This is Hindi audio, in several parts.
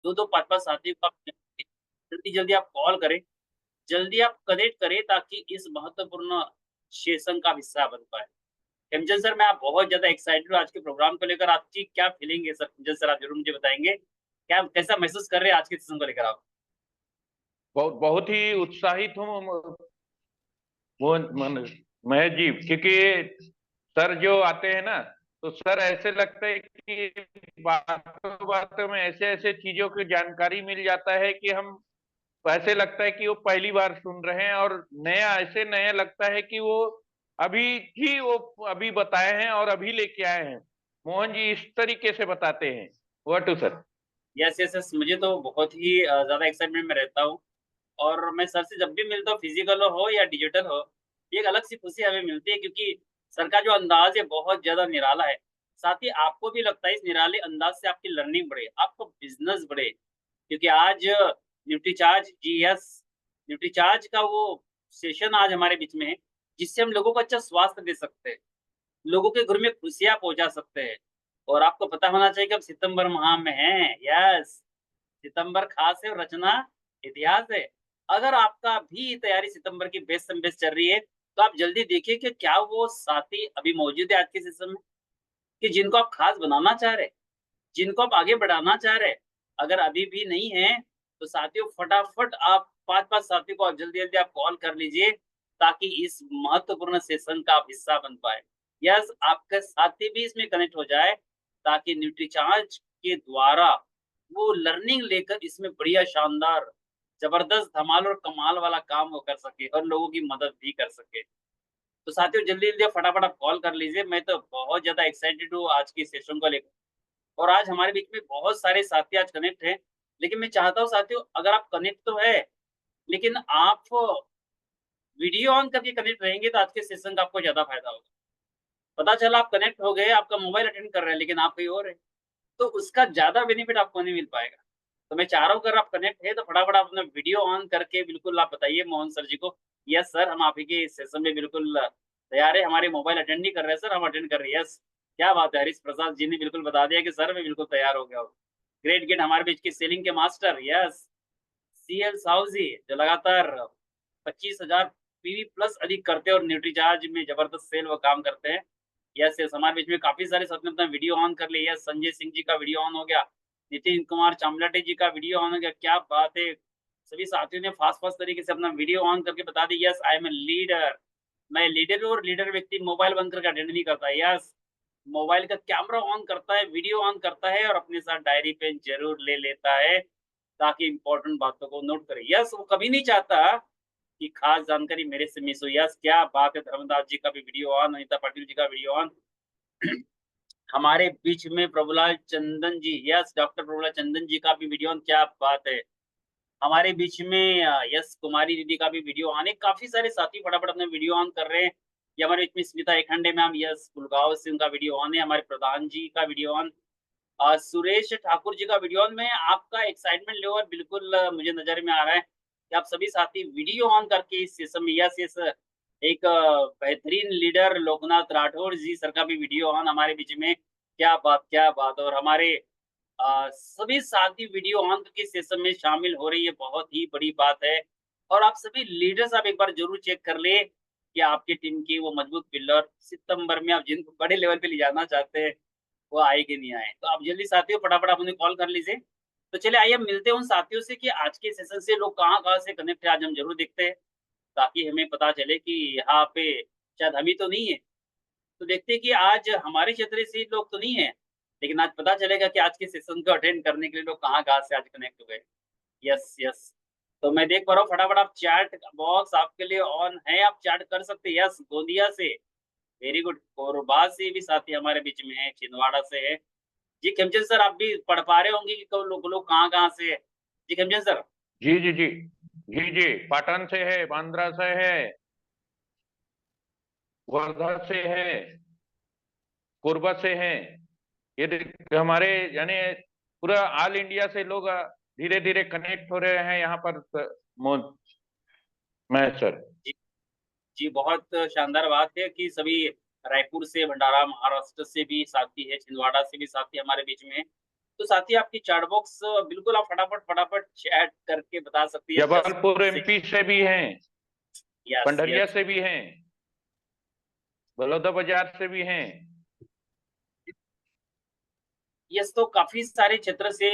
2-2 5-5 साथियों को आप जल्दी-जल्दी आप कॉल करें, जल्दी आप कनेक्ट करें ताकि इस महत्वपूर्ण सेशन का हिस्सा बन पाएँ। कंचन सर, मैं आप बहुत ज़्यादा एक्साइटेड हूँ आज के प्रोग्राम को लेकर। आपकी क्या फीलिंग है सर? कंचन सर, आप ज़रूर मुझे बताएँगे। क्या कैसा महसूस कर रहे हैं आज के सेशन को लेकर आप? बहुत बहुत ही उत्साहित हूँ मोहन मन महेश जी, क्योंकि सर जो आते हैं ना, तो सर ऐसे लगता है कि बातों बातों में ऐसे ऐसे चीजों की जानकारी मिल जाता है कि हम ऐसे लगता है कि वो पहली बार सुन रहे हैं, और नया ऐसे नया लगता है कि वो अभी ही वो अभी बताए हैं और अभी लेके आए हैं। मोहन जी इस तरीके से बताते हैं। What to sir. Yes, yes, yes. मुझे तो बहुत ही ज़्यादा एक्साइटमेंट में रहता हूँ और मैं सर से जब भी मिलता हूँ, फिज़िकल हो या डिजिटल हो, एक अलग-सी खुशी हमें मिलती है क्योंकि सर का जो अंदाज़ है बहुत ज़्यादा निराला है। साथ ही आपको भी लगता है इस निराले अंदाज़ से आपकी लर्निंग बढ़े, आपका बिज़नेस बढ़े। क्योंकि आज न्यूट्रीचार्ज जीएस न्यूट्रीचार्ज का वो सेशन आज हमारे बीच में है, जिससे हम लोगों को अच्छा स्वास्थ्य दे सकते हैं, लोगों के घर में खुशियाँ पहुँचा सकते हैं। और आपको पता होना चाहिए कि अब सितंबर माह में हैं, यस, सितंबर खास है और रचना इतिहास है। अगर आपका भी तैयारी सितंबर की बेस्ट से बेस्ट चल रही है, तो आप जल्दी देखिए कि क्या वो साथी अभी मौजूद है आज के सेशन में, कि जिनको आप खास बनाना चाह रहे हैं, जिनको आप आगे बढ़ाना चाह रहे हैं। अगर अभी भी नहीं है, तो साथियों फटाफट आप 5-5 साथियों को आप जल्दी-जल्दी आप कॉल कर लीजिए, ताकि इस महत्वपूर्ण सेशन का आप हिस्सा बन पाएँ। यस, आपके साथी भी इसमें कनेक्ट हो जाए, ताकि न्यूट्रीचार्ज के द्वारा वो लर्निंग लेकर इसमें बढ़िया शानदार, ज़बरदस्त धमाल और कमाल वाला काम वो कर सके और लोगों की मदद भी कर सके। तो साथियों जल्दी-जल्दी आप फटाफट आप कॉल कर लीजिए, मैं तो बहुत ज़्यादा एक्साइटेड हूँ आज के सेशन को लेकर। और आज हमारे बीच में बहुत सारे साथी आज कनेक्ट हैं। लेकिन मैं चाहता हूँ साथियों, अगर आप कनेक्ट तो है, लेकिन आप वीडियो ऑन करके कनेक्ट रहेंगे तो आज के सेशन का आपको ज़्यादा फ़ायदा होगा। पता चला आप कनेक्ट हो गए, आपका मोबाइल अटेंड कर रहे हैं, लेकिन आप कहीं और हैं, तो उसका ज़्यादा बेनिफिट आपको नहीं मिल पाएगा। तो मैं चाह रहा हूँ अगर आप कनेक्ट हैं तो फटाफट आप अपना वीडियो ऑन करके बिल्कुल आप बताइए मोहन सर जी को, यस सर, हम आप ही के सेशन में बिल्कुल तैयार हैं, हमारे मोबाइल अटेंड नहीं कर रहे हैं सर, हम अटेंड कर रहे हैं। यस, क्या बात है! हरीश प्रसाद जी ने बिल्कुल बता दिया कि सर मैं बिल्कुल तैयार हो गया हूँ। ग्रेट, ग्रेट, हमारे बीच की सेलिंग के मास्टर, यस, सीएल साहू जी, जो लगातार 25,000 पीवी प्लस अधिक करते हैं और न्यूट्रीचार्ज में ज़बरदस्त सेल वो काम करते हैं। यस, यस, हमारे बीच में काफ़ी सारे साथियों ने अपना वीडियो ऑन कर लिया। यस, संजय सिंह जी का वीडियो ऑन हो गया, नितिन कुमार चामलाटे जी का वीडियो ऑन हो गया, क्या बात है! सभी साथियों ने फ़ास्ट-फ़ास्ट तरीके से अपना वीडियो ऑन करके बता दी, yes, I am a leader. मैं लीडर हूँ और लीडर व्यक्ति मोबाइल बंद करके अटेंड नहीं करता। यस, मोबाइल का कैमरा ऑन करता है, वीडियो ऑन करता है और अपने साथ डायरी पेन ज़रूर ले लेता है, ताकि इम्पोर्टेंट बातों को नोट करे। यस, वो कभी नहीं चाहता कि खास जानकारी मेरे से मिस हो। यस, क्या बात है! धर्मदास जी का भी वीडियो ऑन, अनीता पाटिल जी का वीडियो ऑन। हमारे बीच में प्रभुलाल चंदन जी, यस, डॉक्टर प्रभुलाल चंदन जी का भी वीडियो ऑन, क्या बात है! हमारे बीच में यस, कुमारी दीदी का भी वीडियो ऑन है। काफ़ी सारे साथी फटाफट अपना वीडियो ऑन कर रहे हैं। ये हमारे बीच में स्मिता एखंडे मैम, यस, गुड़गाँव से उनका वीडियो ऑन है। हमारे प्रधान जी का वीडियो ऑन। सुरेश ठाकुर जी का वीडियो ऑन में आपका एक्साइटमेंट लेवल बिल्कुल मुझे नज़र में आ रहा है कि आप सभी साथी वीडियो ऑन करके इस सेशन में, यस, यस, एक बेहतरीन लीडर लोकनाथ राठौर जी सर का भी वीडियो ऑन हमारे बीच में। क्या बात, क्या बात! और हमारे सभी साथी वीडियो ऑन करके सेशन में शामिल हो रही है, बहुत ही बड़ी बात है। और आप सभी लीडर्स आप एक बार ज़रूर चेक कर लें कि आपकी टीम की वो मजबूत पिलर सितंबर में आप जिनको बड़े लेवल पे ले जाना चाहते हैं, वो आए कि नहीं आए। तो आप जल्दी साथियों फटाफट आप उन्हें कॉल कर लीजिए। तो चलिए आइए हम मिलते हैं उन साथियों से कि आज के सेशन से लोग कहाँ-कहाँ से कनेक्ट है, आज हम ज़रूर देखते हैं, ताकि हमें पता चले कि यहाँ पे शायद हम ही तो नहीं है। तो देखते हैं कि आज हमारे क्षेत्र से ही लोग तो नहीं है, लेकिन आज पता चलेगा कि आज के सेशन को अटेंड करने के लिए लोग कहाँ-कहाँ से आज कनेक्ट हुए। Yes, yes. तो मैं देख पा रहा हूँ फटाफट आप चैट बॉक्स आपके लिए ऑन है, आप चैट कर सकते हैं। यस, गोंदिया से, वेरी गुड। कोरबा से भी साथी हमारे बीच में हैं, छिंदवाड़ा से है। जी, खेमचंद सर, आप भी पढ़ पा रहे होंगे कि लोग कहाँ-कहाँ से है। जी, खेमचंद सर। जी जी जी। जी जी, पाटन से है, बांद्रा से है, वर्धा से है, कोरबा से है। ये हमारे यानी पूरा ऑल इंडिया से लोग धीरे धीरे कनेक्ट हो रहे हैं यहाँ पर। महेश सर। जी, जी, बहुत शानदार बात है कि सभी रायपुर से, भंडारा, महाराष्ट्र से भी साथी है, छिंदवाड़ा से भी साथी हमारे बीच में है। तो साथी आपकी चैट बॉक्स बिल्कुल आप फटाफट चैट करके बता सकती है जस्ट जबलपुर से। एमपी से भी हैं, यस, पंडरिया यस। से भी हैं, बलौदाबाजार से भी हैं। यस, तो काफ़ी सारे क्षेत्र से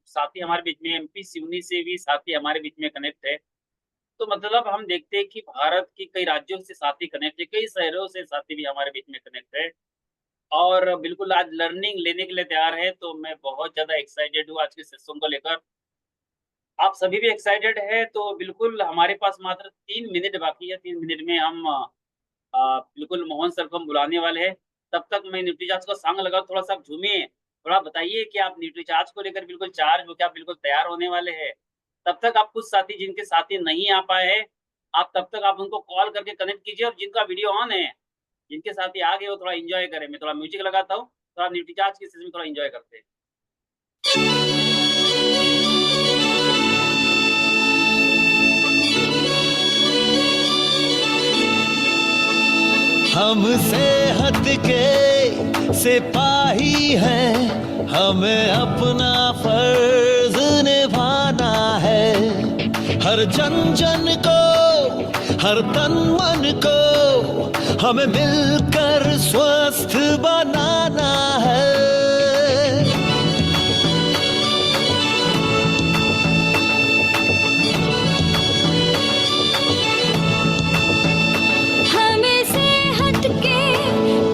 साथी हमारे बीच में, एमपी सिवनी से भी साथी हमारे बीच में कनेक्ट है। तो मतलब हम देखते हैं कि भारत के कई राज्यों से साथी कनेक्ट है, कई शहरों से साथी भी हमारे बीच में कनेक्ट है और बिल्कुल आज लर्निंग लेने के लिए तैयार है, तो मैं बहुत ज़्यादा एक्साइटेड हूँ आज के सेशन को लेकर। आप सभी भी एक्साइटेड हैं, तो बिल्कुल हमारे पास मात्र 3 मिनट बाकी है, 3 मिनट में हम बिल्कुल मोहन सर को हम बुलाने वाले हैं। तब तक मैं न्यूट्रीचार्ज का सॉन्ग लगाऊँ, थोड़ा-सा आप झूमिए, थोड़ा बताइए कि आप न्यूट्रीचार्ज को लेकर बिल्कुल चार्ज हो के आप बिल्कुल तैयार होने वाले हैं। तब तक आप कुछ साथी जिनके साथी नहीं आ पाए हैं, आप तब तक आप उनको कॉल करके कनेक्ट कीजिए और जिनका वीडियो ऑन है, जिनके साथी आ गए वो थोड़ा एन्जॉय करें। मैं थोड़ा म्यूज़िक लगाता हूँ, थोड़ा न्यूट्रीचार्ज के सेशन में थोड़ा एन्जॉय करते हैं। हम सेहत के सिपाही हैं, हमें अपना फर्ज निभाना है। हर जन जन को, हर तन मन को हमें मिलकर स्वस्थ बनाना है। हमें सेहत के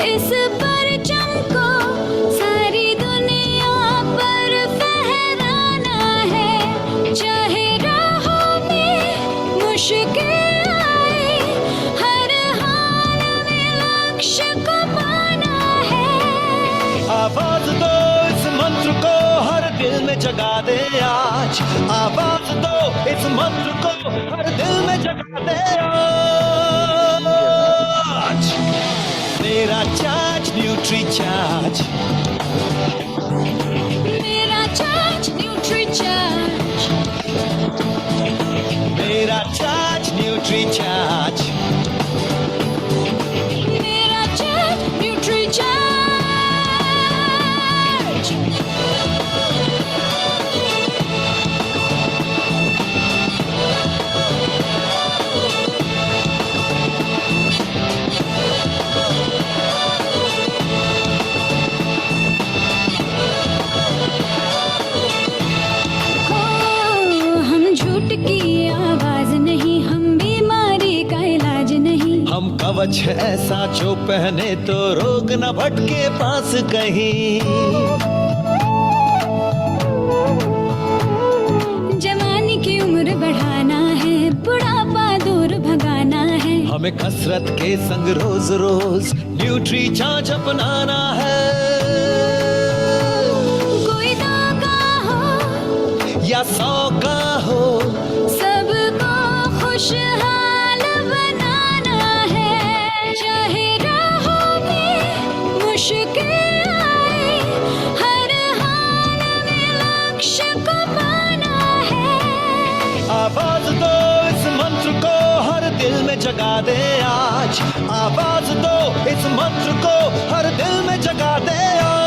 इस परचम को सारी दुनिया पर फहराना है। चाहे राहों में मुश्किल आए, हर हाल में लक्ष्य को पाना है। आवाज दो इस मंत्र को हर दिल में जगा दे आज। आवाज दो इस मंत्र को हर दिल में जगा दे आज। मेरा चार्ज न्यूट्री चार्ज, मेरा चार्ज न्यूट्री चार्ज, मेरा चार्ज न्यूट्री चार्ज, मेरा चार्ज न्यूट्री चार्ज। हो, हम झूठ की आवाज नहीं, हम बीमारी का इलाज नहीं। हम कवच है ऐसा जो पहने तो रोग न भटके पास कहीं। जवानी की उम्र बढ़ाना है, बुढ़ापा दूर भगाना है। हमें कसरत के संग रोज रोज न्यूट्री चार्ज अपनाना है। कोई 2 का हो या 100 का हो, सबको खुशहाल बनाना है। चाहे राहों में मुश्किल आए, हर हाल में लक्ष्य को पाना है। आवाज दो इस मंत्र को हर दिल में जगा दे आज। आवाज दो इस मंत्र को हर दिल में जगा दे आज।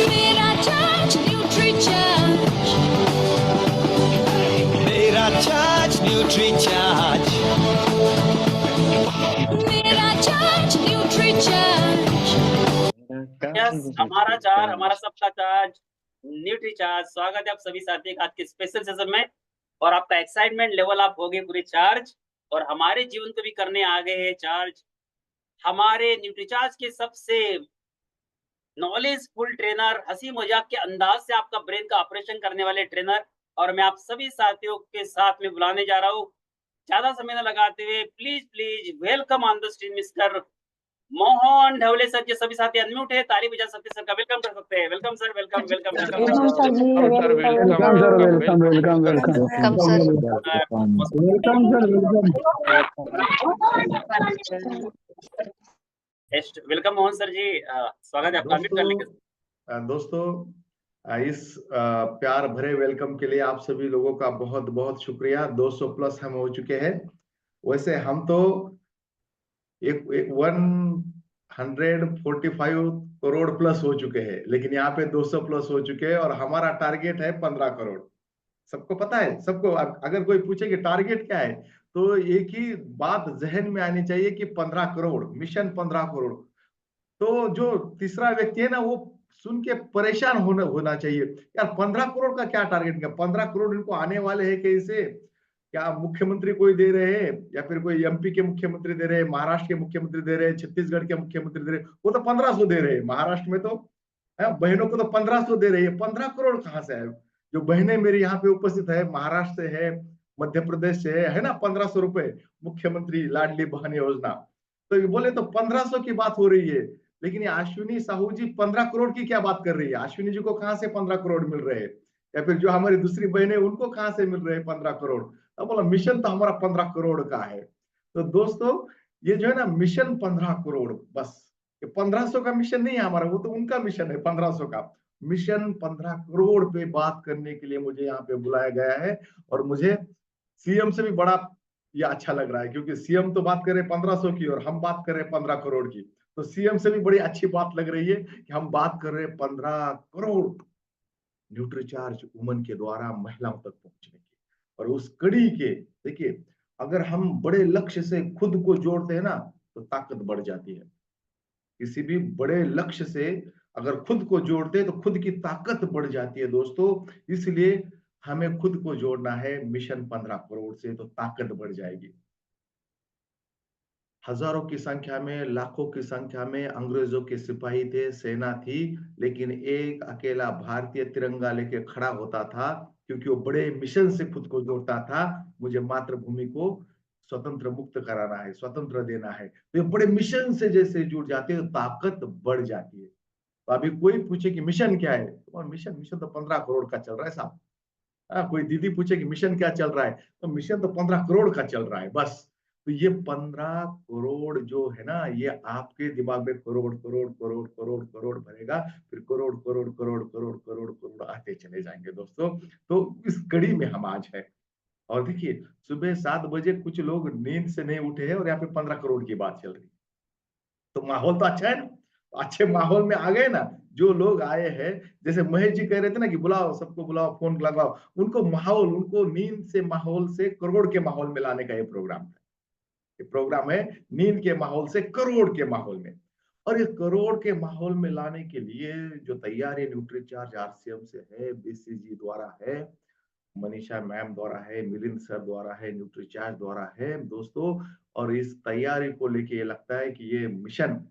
मेरा चार्ज न्यूट्री चार्ज, मेरा चार्ज न्यूट्री चार्ज, मेरा चार्ज न्यूट्री चार्ज। यस, हमारा चार्ज, हमारा सबका चार्ज, न्यूट्री चार्ज। स्वागत है आप सभी साथी का आज के स्पेशल सेशन में और आपका एक्साइटमेंट लेवल आप हो गए पूरे चार्ज और हमारे जीवन को भी करने आ गए हैं चार्ज। हमारे न्यूट्री चार्ज के सबसे नॉलेजफुल ट्रेनर, हंसी मजाक के अंदाज से आपका ब्रेन का ऑपरेशन करने वाले ट्रेनर और मैं आप सभी साथियों के साथ में बुलाने जा रहा हूँ। ज्यादा समय न लगाते हुए please welcome on the stream mister Mohan Dhawale sir. के सभी साथी अनम्यूट है, ताली बजा सकते हैं, सर का वेलकम कर सकते हैं। Welcome sir, welcome welcome welcome welcome sir, welcome welcome sir, welcome welcome welcome welcome sir. Welcome Mohan sir ji, स्वागत है आपका अनम्यूट करने के। दोस्तों इस प्यार भरे वेलकम के लिए आप सभी लोगों का बहुत बहुत शुक्रिया। 200 प्लस हम हो चुके हैं। वैसे हम तो एक 145 करोड़ प्लस हो चुके हैं, लेकिन यहाँ पे 200 प्लस हो चुके हैं और हमारा टारगेट है 15 करोड़। सबको पता है, सबको अगर कोई पूछे कि टारगेट क्या है, तो एक ही बात जहन में आनी चाहिए कि 15 करोड़, मिशन 15 करोड़। तो जो तीसरा व्यक्ति है ना, वो सुन के परेशान होना चाहिए, यार 15 करोड़ का क्या टारगेट है, 15 करोड़ इनको आने वाले हैं कैसे? क्या मुख्यमंत्री कोई दे रहे हैं, या फिर कोई एमपी के मुख्यमंत्री दे रहे हैं, महाराष्ट्र के मुख्यमंत्री दे रहे हैं, छत्तीसगढ़ के मुख्यमंत्री दे रहे हैं? वो तो 1500 दे रहे हैं। महाराष्ट्र में तो बहनों को तो 1500 दे रही है, 15 करोड़ कहाँ से आए? जो बहनें मेरी यहाँ पे उपस्थित है, महाराष्ट्र से है, मध्य प्रदेश से है ना, 1500 रुपए मुख्यमंत्री लाडली बहन योजना। तो ये बोले तो 1500 की बात हो रही है, लेकिन ये अश्विनी साहू जी 15 करोड़ की क्या बात कर रही है? अश्विनी जी को कहाँ से 15 करोड़ मिल रहे हैं? या फिर जो हमारी दूसरी बहनें उनको कहाँ से मिल रहे हैं 15 करोड़? अब बोला मिशन तो हमारा 15 करोड़ का है। तो दोस्तों, ये जो है ना मिशन 15 करोड़, बस 1500 का मिशन नहीं है हमारा, वो तो उनका मिशन है 1500 का। मिशन 15 करोड़ पे बात करने के लिए मुझे यहाँ पे बुलाया गया है, और मुझे सीएम से भी बड़ा ये अच्छा लग रहा है, क्योंकि सीएम तो बात कर रहे हैं 1500 की और हम बात कर रहे हैं 15 करोड़ की। तो सीएम से भी बड़ी अच्छी बात लग रही है कि हम बात कर रहे हैं 15 करोड़ न्यूट्रीचार्ज वुमन के द्वारा महिलाओं तक पहुंचने की। और उस कड़ी के, देखिए, अगर हम बड़े लक्ष्य से खुद को जोड़ते हैं ना, तो ताकत बढ़ जाती है। किसी भी बड़े लक्ष्य से अगर खुद को जोड़ते हैं तो खुद की ताकत बढ़ जाती है दोस्तों। इसलिए हमें खुद को जोड़ना है मिशन 15 करोड़ से, तो ताकत बढ़ जाएगी। हजारों की संख्या में, लाखों की संख्या में अंग्रेजों के सिपाही थे, सेना थी, लेकिन एक अकेला भारतीय तिरंगा लेके खड़ा होता था, क्योंकि वो बड़े मिशन से खुद को जोड़ता था। मुझे मातृभूमि को स्वतंत्र मुक्त कराना है, स्वतंत्र देना है। तो ये बड़े मिशन से जैसे जुड़ जाते हैं तो ताकत बढ़ जाती है। तो अभी कोई पूछे कि मिशन क्या है, तो मिशन मिशन तो 15 करोड़ का चल रहा है साहब। कोई दीदी पूछे कि मिशन क्या चल रहा है, तो मिशन तो 15 करोड़ का चल रहा है बस। तो ये 15 करोड़ जो है ना, ये आपके दिमाग में करोड़ करोड़ करोड़ करोड़ करोड़ भरेगा, फिर करोड़ करोड़ करोड़ करोड़ करोड़ करोड़ आते चले जाएंगे दोस्तों। तो इस कड़ी में हम आज है। और देखिए, सुबह 7 बजे कुछ लोग नींद से नहीं उठे हैं और यहाँ पे 15 करोड़ की बात चल रही है। तो माहौल तो अच्छा है ना, अच्छे माहौल में आ गए ना। जो लोग आए हैं, जैसे महेश जी कह रहे थे ना कि बुलाओ, सबको बुलाओ, फोन लगाओ, उनको माहौल, उनको नींद से माहौल से करोड़ के माहौल में लाने का ये प्रोग्राम है। ये प्रोग्राम है नींद के माहौल से करोड़ के माहौल में। और इस करोड़ के माहौल में लाने के लिए जो तैयारी न्यूट्रीचार्ज आरसीएम से है, बीसीजी द्वारा है, मनीषा मैम द्वारा है, मिलिंद सर द्वारा है, न्यूट्रीचार्ज द्वारा है दोस्तों। और इस तैयारी को लेके ये लगता है कि ये मिशन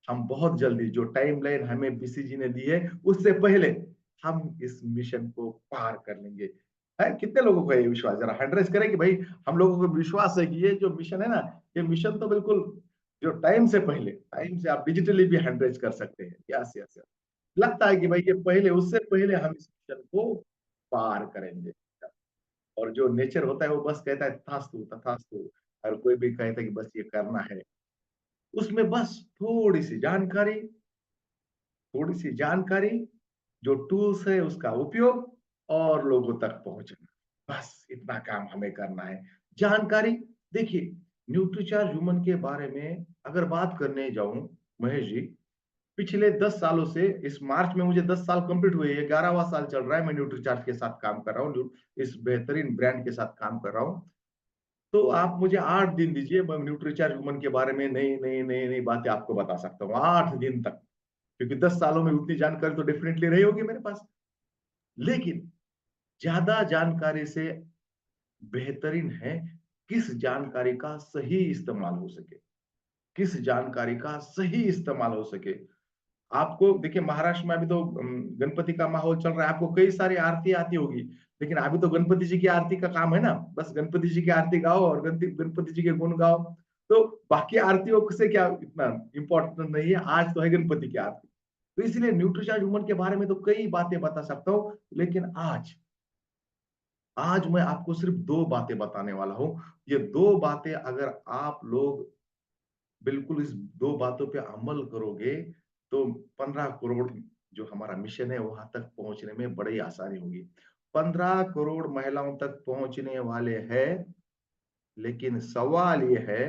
हम बहुत जल्दी, जो टाइमलाइन हमें बीसीजी ने दी है, उससे पहले हम इस मिशन को पार कर लेंगे। है कितने लोगों को ये विश्वास? जरा हैंड रेज करें कि भाई हम लोगों को विश्वास है कि ये जो मिशन है ना, ये मिशन तो बिल्कुल जो टाइम से पहले, टाइम से आप डिजिटली भी हैंड रेज कर सकते हैं। यस यस यस, लगता है कि भाई ये पहले, उससे पहले हम इस मिशन को पार करेंगे। और जो नेचर होता है वो बस कहता है तथास्तु तथास्तु, और कोई भी कहता है कि बस ये करना है। उसमें बस थोड़ी सी जानकारी, जो टूल्स है उसका उपयोग, और लोगों तक पहुंचना, बस इतना काम हमें करना है। जानकारी, देखिए, न्यूट्रीचार्ज वुमन के बारे में अगर बात करने जाऊं महेश जी, पिछले 10 सालों से, इस मार्च में मुझे 10 साल कंप्लीट हुए, 11वां साल चल रहा है मैं न्यूट्रीचार्ज के साथ काम कर रहा हूँ, इस बेहतरीन ब्रांड के साथ काम कर रहा हूँ। तो आप मुझे 8 दिन दीजिए, मैं न्यूट्रीचार्ज वुमन के बारे में नई नई नई नई बातें आपको बता सकता हूँ 8 दिन तक, क्योंकि 10 सालों में उतनी जानकारी तो डेफिनेटली रही होगी मेरे पास। लेकिन ज्यादा जानकारी से बेहतरीन है किस जानकारी का सही इस्तेमाल हो सके, किस जानकारी का सही इस्तेमाल हो सके। आपको देखिए, महाराष्ट्र में अभी तो गणपति का माहौल चल रहा है, आपको कई सारी आरती आती होगी, लेकिन अभी तो गणपति जी की आरती का काम है ना, बस गणपति जी की आरती गाओ और गणपति जी के गुण गाओ। तो बाकी आरतियों से क्या इतना इम्पोर्टेंट नहीं है, आज तो है गणपति की आरती। तो इसलिए न्यूट्रीचार्ज वुमन के बारे में तो कई बातें बता सकता हूँ, लेकिन आज आज मैं आपको सिर्फ 2 बातें बताने वाला हूं। ये 2 बातें अगर आप लोग बिल्कुल इस 2 बातों पे अमल करोगे, तो 15 करोड़ जो हमारा मिशन है वहां तक पहुंचने में बड़ी आसानी होगी। 15 करोड़ महिलाओं तक पहुंचने वाले हैं, लेकिन सवाल ये है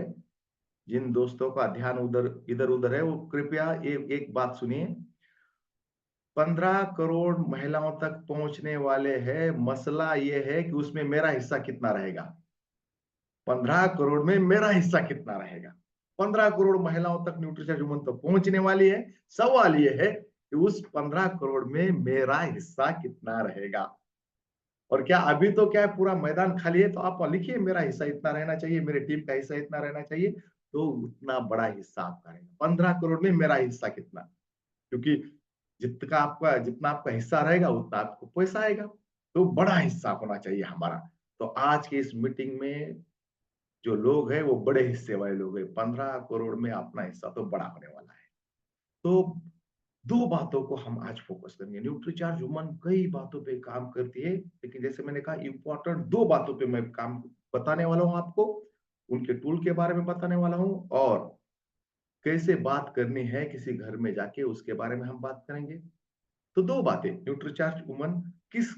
जिन दोस्तों का ध्यान उधर इधर उधर है वो कृपया एक बात सुनिए। 15 करोड़ महिलाओं तक पहुंचने वाले हैं, मसला ये है कि उसमें मेरा हिस्सा कितना रहेगा। 15 करोड़ में मेरा हिस्सा कितना रहेगा। 15 करोड़ महिलाओं तक न्यूट्रिशन वुमन तो पहुंचने वाली है। सवाल ये है कि उस 15 करोड़ में मेरा हिस्सा कितना रहेगा। और क्या अभी तो क्या है, पूरा मैदान खाली है, तो आप लिखिए मेरा हिस्सा इतना रहना चाहिए, मेरे टीम का हिस्सा इतना रहना चाहिए, तो उतना बड़ा हिस्सा आपका रहेगा। 15 करोड़ में मेरा हिस्सा कितना, क्योंकि जितना आपका हिस्सा रहेगा उतना आपको पैसा आएगा, तो बड़ा हिस्सा होना चाहिए हमारा। तो आज की इस मीटिंग में जो लोग हैं वो बड़े हिस्से वाले लोग हैं। 15 करोड़ में अपना हिस्सा तो बड़ा होने वाला है। तो दो बातों को हम आज फोकस करेंगे। न्यूट्रीचार्ज वुमन कई बातों पे काम करती है, लेकिन जैसे मैंने कहा इंपॉर्टेंट दो बातों पे मैं काम बताने वाला हूं आपको। उनके टूल के बारे में बताने वाला हूं, और कैसे बात करनी है किसी घर में जाके उसके बारे में हम बात करेंगे। तो दो बातें, न्यूट्रीचार्ज वुमन किस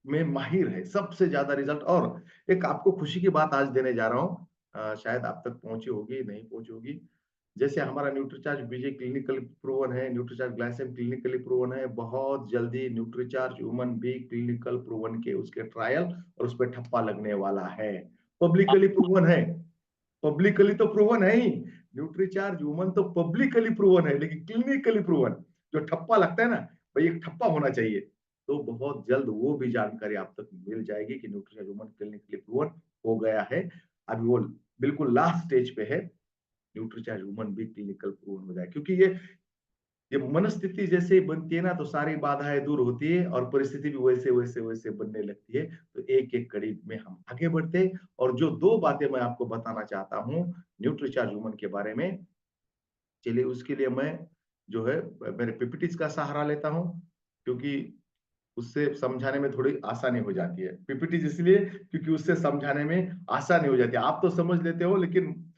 में माहिर है, सबसे ज्यादा रिजल्ट। और एक आपको खुशी की बात आज देने जा रहा हूँ, शायद आप तक पहुंची होगी नहीं पहुंची होगी। जैसे हमारा न्यूट्रीचार्ज बीजे क्लिनिकल प्रूवन है, न्यूट्रीचार्ज ग्लाइसेम क्लिनिकली प्रूवन है, बहुत जल्दी न्यूट्रीचार्ज वुमन भी क्लिनिकल प्रूवन के उसके ट्रायल और उस पर ठप्पा लगने वाला है। पब्लिकली प्रूवन है, पब्लिकली तो प्रूवन है ही। न्यूट्रीचार्ज वुमन तो पब्लिकली प्रूवन है, लेकिन क्लिनिकली प्रूवन जो ठप्पा लगता है ना, भाई एक ठप्पा होना चाहिए। तो बहुत जल्द वो भी जानकारी आप तक मिल जाएगी कि न्यूट्रीचार्ज वुमन क्लिनिकली प्रूवन हो गया है। अभी वो बिल्कुल लास्ट स्टेज पे है, न्यूट्रीचार्ज वुमन भी क्लिनिकल प्रूवन हो जाए, क्योंकि ये मनस्थिति जैसे ही बनती है ना, तो सारी बाधाएं दूर होती है और परिस्थिति भी वैसे वैसे वैसे बनने लगती है। तो एक एक कड़ी में हम आगे बढ़ते हैं, और जो दो बातें मैं आपको बताना चाहता हूँ न्यूट्रीचार्ज वुमन के बारे में, चलिए उसके लिए मैं जो है मेरे पीपीटीज का सहारा लेता हूँ, क्योंकि उससे समझाने में थोड़ी आसानी हो जाती है। पीपीटीज इसलिए क्योंकि उससे समझाने में आसानी हो जाती है। आप तो समझ लेते हो, लेकिन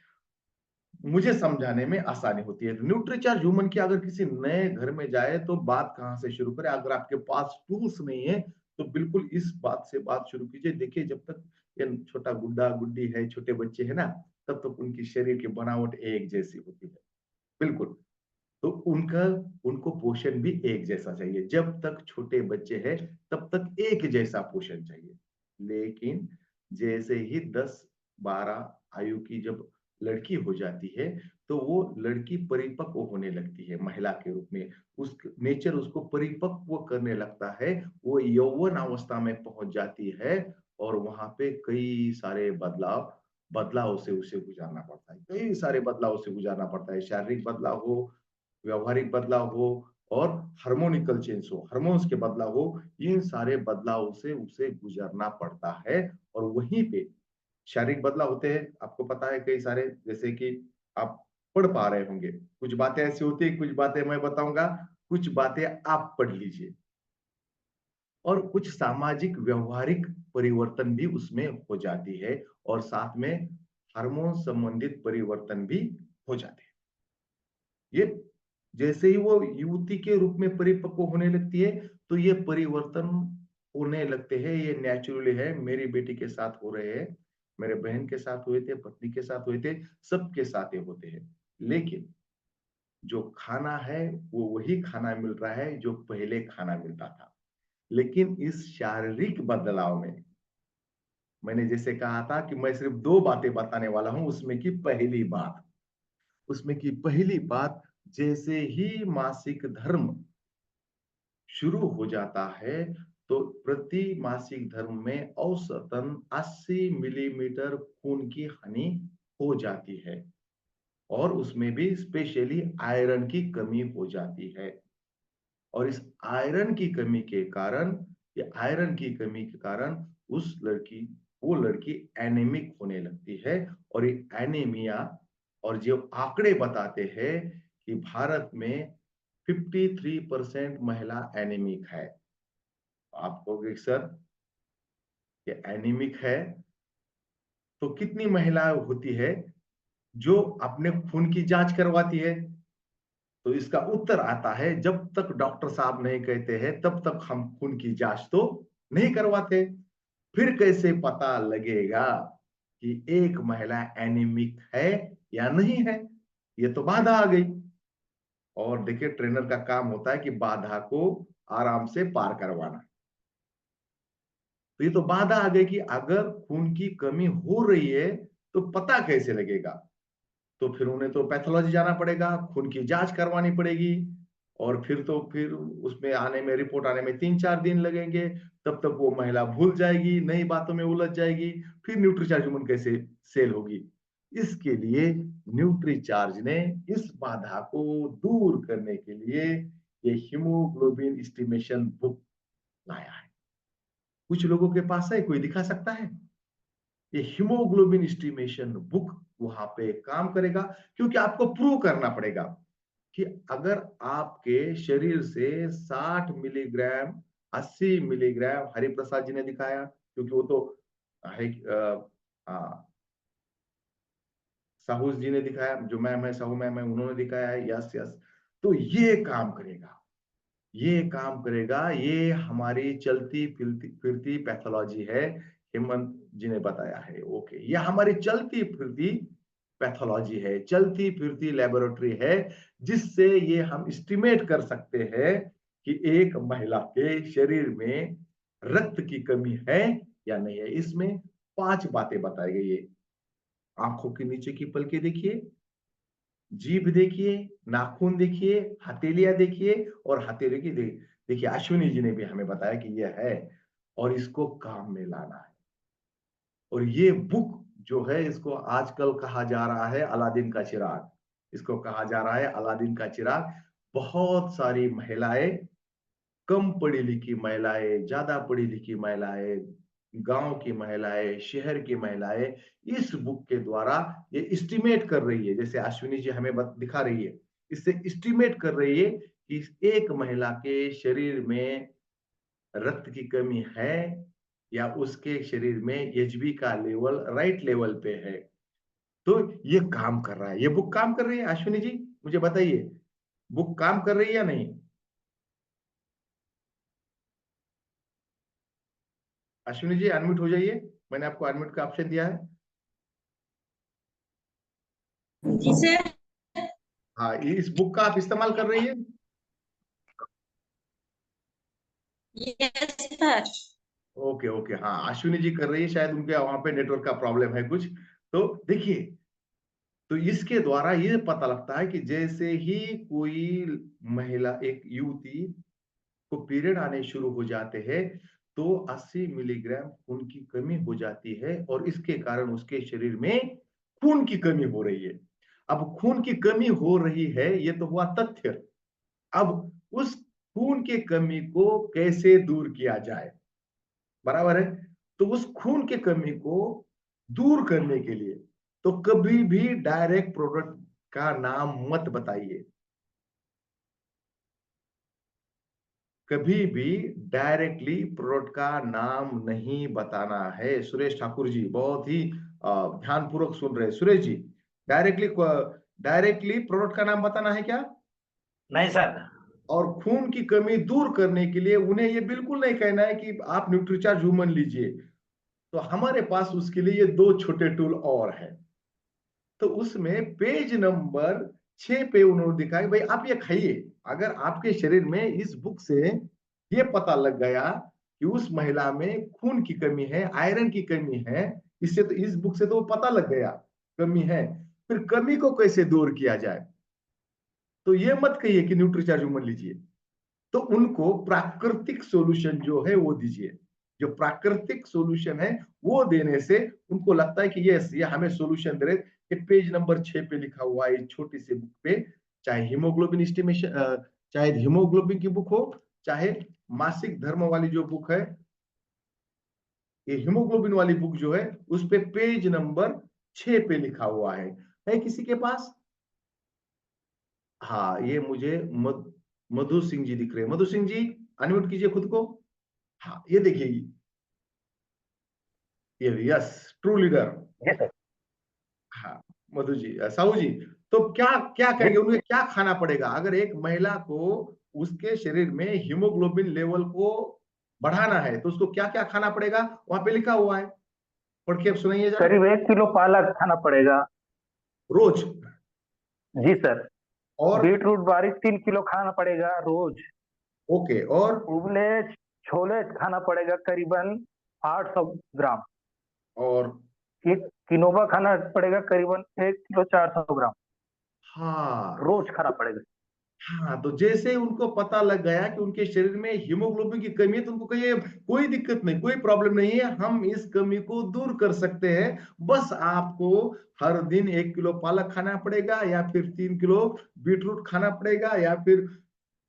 मुझे समझाने में आसानी होती है। न्यूट्रीचार्ज ह्यूमन की अगर किसी नए घर में जाए तो बात कहां से शुरू करें। अगर आपके पास टूल्स नहीं है तो बिल्कुल इस बात से बात शुरू कीजिए। देखिए, जब तक ये छोटा गुड्डा गुड्डी है, छोटे बच्चे हैं ना, तब तक उनकी शरीर की बनावट एक जैसी होती है, बिल्कुल। तो उनका उनको पोषण भी एक जैसा चाहिए। जब तक छोटे बच्चे हैं तब तक एक जैसा पोषण चाहिए, लेकिन जैसे ही 10-12 आयु की जब लड़की हो जाती है, तो वो लड़की परिपक्व होने लगती है महिला के रूप में। उस नेचर उसको परिपक्व करने लगता है, वो यौवन अवस्था में पहुंच जाती है, और वहां पे कई सारे बदलाव से उसे गुजारना पड़ता है। कई सारे बदलाव से गुजारना पड़ता है, शारीरिक बदलाव हो, व्यवहारिक बदलाव हो, और हार्मोनिकल चेंज हो, हार्मोन्स के बदलाव हो, इन सारे बदलाव से उसे गुजरना पड़ता है। और वहीं पे शारीरिक बदलाव होते हैं, आपको पता है कई सारे, जैसे कि आप पढ़ पा रहे होंगे, कुछ बातें ऐसी होती है, कुछ बातें मैं बताऊंगा, कुछ बातें आप पढ़ लीजिए। और कुछ सामाजिक व्यवहारिक परिवर्तन भी उसमें हो जाती है, और साथ में हार्मोन संबंधित परिवर्तन भी हो जाते हैं। ये जैसे ही वो युवती के रूप में परिपक्व होने लगती है, तो ये परिवर्तन होने लगते हैं। ये नेचुरली है, मेरी बेटी के साथ हो रहे हैं, मेरे बहन के साथ हुए थे, पत्नी के साथ हुए थे, सबके साथ ये होते हैं। लेकिन जो खाना है वो वही खाना मिल रहा है जो पहले खाना मिलता था। लेकिन इस शारीरिक बदलाव में, मैंने जैसे कहा था कि मैं सिर्फ दो बातें बताने वाला हूं, उसमें की पहली बात, जैसे ही मासिक धर्म शुरू हो जाता है, तो प्रति मासिक धर्म में औसतन 80 मिलीमीटर खून की हानि हो जाती है, और उसमें भी स्पेशली आयरन की कमी हो जाती है। और इस आयरन की कमी के कारण, ये आयरन की कमी के कारण वो लड़की एनीमिक होने लगती है। और ये एनीमिया, और जो आंकड़े बताते हैं कि भारत में 53% महिला एनीमिक है। आप कहोगे सर ये एनीमिक है तो कितनी महिलाएं होती है जो अपने खून की जांच करवाती है? तो इसका उत्तर आता है, जब तक डॉक्टर साहब नहीं कहते हैं तब तक हम खून की जांच तो नहीं करवाते। फिर कैसे पता लगेगा कि एक महिला एनीमिक है या नहीं है, ये तो बाधा आ गई। और देखिए ट्रेनर का काम होता है कि बाधा को आराम से पार करवाना। तो ये तो बाधा आ गई कि अगर खून की कमी हो रही है तो पता कैसे लगेगा? तो फिर उन्हें तो पैथोलॉजी जाना पड़ेगा, खून की जांच करवानी पड़ेगी, और फिर उसमें आने में, रिपोर्ट आने में 3-4 दिन लगेंगे। तब तक वो महिला भूल जाएगी, नई बातों में उलझ जाएगी, फिर न्यूट्रीचार्ज ह्यूमन कैसे सेल होगी? इसके लिए न्यूट्रीचार्ज ने इस बाधा को दूर करने के लिए ये हीमोग्लोबिन एस्टिमेशन बुक लाया है। कुछ लोगों के पास है, कोई दिखा सकता है? ये हीमोग्लोबिन एस्टिमेशन बुक वहां पे काम करेगा, क्योंकि आपको प्रूव करना पड़ेगा कि अगर आपके शरीर से 60 मिलीग्राम, 80 मिलीग्राम, हरिप्रसाद जी ने दिखाया, क्योंकि वो तो है, साहू जी ने दिखाया, जो मैम है, साहू मैम है, उन्होंने दिखाया है। Yes yes. तो ये काम करेगा, ये काम करेगा, ये हमारी चलती फिरती फिरती पैथोलॉजी है। हेमंत जी ने बताया है, ओके, ये हमारी चलती फिरती पैथोलॉजी है, चलती फिरती लेबोरेटरी है, जिससे ये हम एस्टिमेट कर सकते हैं कि एक महिला के शरीर में रक्त की कमी है या नहीं है। इसमें 5 बातें बताई गई है। आंखों के नीचे की पलकें देखिए, जीभ देखिए, नाखून देखिए, हथेलियां देखिए, और हथेली की देखिए, अश्विनी जी ने भी हमें बताया कि यह है, और इसको काम में लाना है। और ये बुक जो है, इसको आजकल कहा जा रहा है अलादीन का चिराग। इसको कहा जा रहा है अलादीन का चिराग। बहुत सारी महिलाएं, कम पढ़ी लिखी महिलाएं, ज्यादा पढ़ी लिखी महिलाएं, गांव की महिलाएं, शहर की महिलाएं, इस बुक के द्वारा ये एस्टिमेट कर रही है, जैसे अश्विनी जी हमें दिखा रही है, इससे एस्टिमेट कर रही है कि एक महिला के शरीर में रक्त की कमी है या उसके शरीर में एचबी का लेवल राइट लेवल पे है। तो ये काम कर रहा है, ये बुक काम कर रही है। अश्विनी जी मुझे बताइए, बुक काम कर रही है या नहीं? अश्विनी जी अनम्यूट हो जाइए, मैंने आपको अनम्यूट का ऑप्शन दिया है। जी सर। हाँ, इस बुक का आप इस्तेमाल कर रही है? Yes sir. ओके ओके, हाँ अश्विनी जी कर रही है, शायद उनके वहां पे नेटवर्क का प्रॉब्लम है कुछ। तो देखिए, तो इसके द्वारा ये पता लगता है कि जैसे ही कोई महिला, एक युवती को पीरियड आने शुरू हो जाते हैं, तो 80 मिलीग्राम खून की कमी हो जाती है, और इसके कारण उसके शरीर में खून की कमी हो रही है। अब खून की कमी हो रही है, ये तो हुआ तथ्य। अब उस खून की कमी को कैसे दूर किया जाए, बराबर है? तो उस खून की कमी को दूर करने के लिए तो कभी भी डायरेक्ट प्रोडक्ट का नाम मत बताइए, कभी भी डायरेक्टली प्रोडक्ट का नाम नहीं बताना है। सुरेश ठाकुर जी बहुत ही ध्यानपूर्वक सुन रहे हैं। Suresh ji, directly directly product का नाम बताना है क्या? नहीं सर। और खून की कमी दूर करने के लिए उन्हें ये बिल्कुल नहीं कहना है कि आप न्यूट्रीचार्ज ह्यूमन लीजिए। तो हमारे पास उसके लिए ये 2 छोटे टूल और है। तो उसमें पेज नंबर 6 पे उन्होंने दिखाया, भाई आप ये खाइए। अगर आपके शरीर में इस बुक से ये पता लग गया कि उस महिला में खून की कमी है, आयरन की कमी है, इससे तो, इस बुक से तो पता लग गया कमी है, फिर कमी को कैसे दूर किया जाए? तो ये मत कहिए कि न्यूट्रीचार्ज ह्यूमन लीजिए, तो उनको प्राकृतिक सॉल्यूशन जो है वो दीजिए। जो प्राकृतिक सॉल्यूशन है वो देने से उनको लगता है कि यस, ये हमें सॉल्यूशन दे रहे। कि पेज नंबर 6 पे लिखा हुआ है, छोटी सी बुक पे, चाहे हीमोग्लोबिन एस्टिमेशन, चाहे हीमोग्लोबिन की बुक हो, चाहे मासिक धर्म वाली जो बुक है, ये हीमोग्लोबिन वाली बुक जो है, उस पे पेज नंबर 6 पे लिखा हुआ है किसी के पास? हाँ, ये मुझे मधु सिंह जी दिख रहे हैं। मधु सिंह जी अनम्यूट कीजिए खुद को। हाँ, ये देखिए, ये यस, ट्रू लीडर। जी सर। हाँ, मधु जी, साहू जी, तो क्या क्या जी करेंगे, उन्हें क्या खाना पड़ेगा अगर एक महिला को उसके शरीर में हीमोग्लोबिन लेवल को बढ़ाना है? तो उसको क्या क्या खाना पड़ेगा, वहां पे लिखा हुआ है, पढ़ के अब सुनाइए जरा। करीब 1 किलो पालक खाना पड़ेगा। रोज। जी सर। और बीट रूट बारीक 3 किलो खाना पड़ेगा रोज। ओके, और उबले छोले खाना पड़ेगा करीबन 800 ग्राम। और किनोवा खाना पड़ेगा करीबन 1 किलो 400 ग्राम हाँ रोज खाना पड़ेगा। हाँ, तो जैसे उनको पता लग गया कि उनके शरीर में हीमोग्लोबिन की कमी है, तो उनको कहिए कोई दिक्कत नहीं, कोई प्रॉब्लम नहीं है, हम इस कमी को दूर कर सकते हैं। बस आपको हर दिन 1 किलो पालक खाना पड़ेगा, या फिर 3 किलो बीटरूट खाना पड़ेगा, या फिर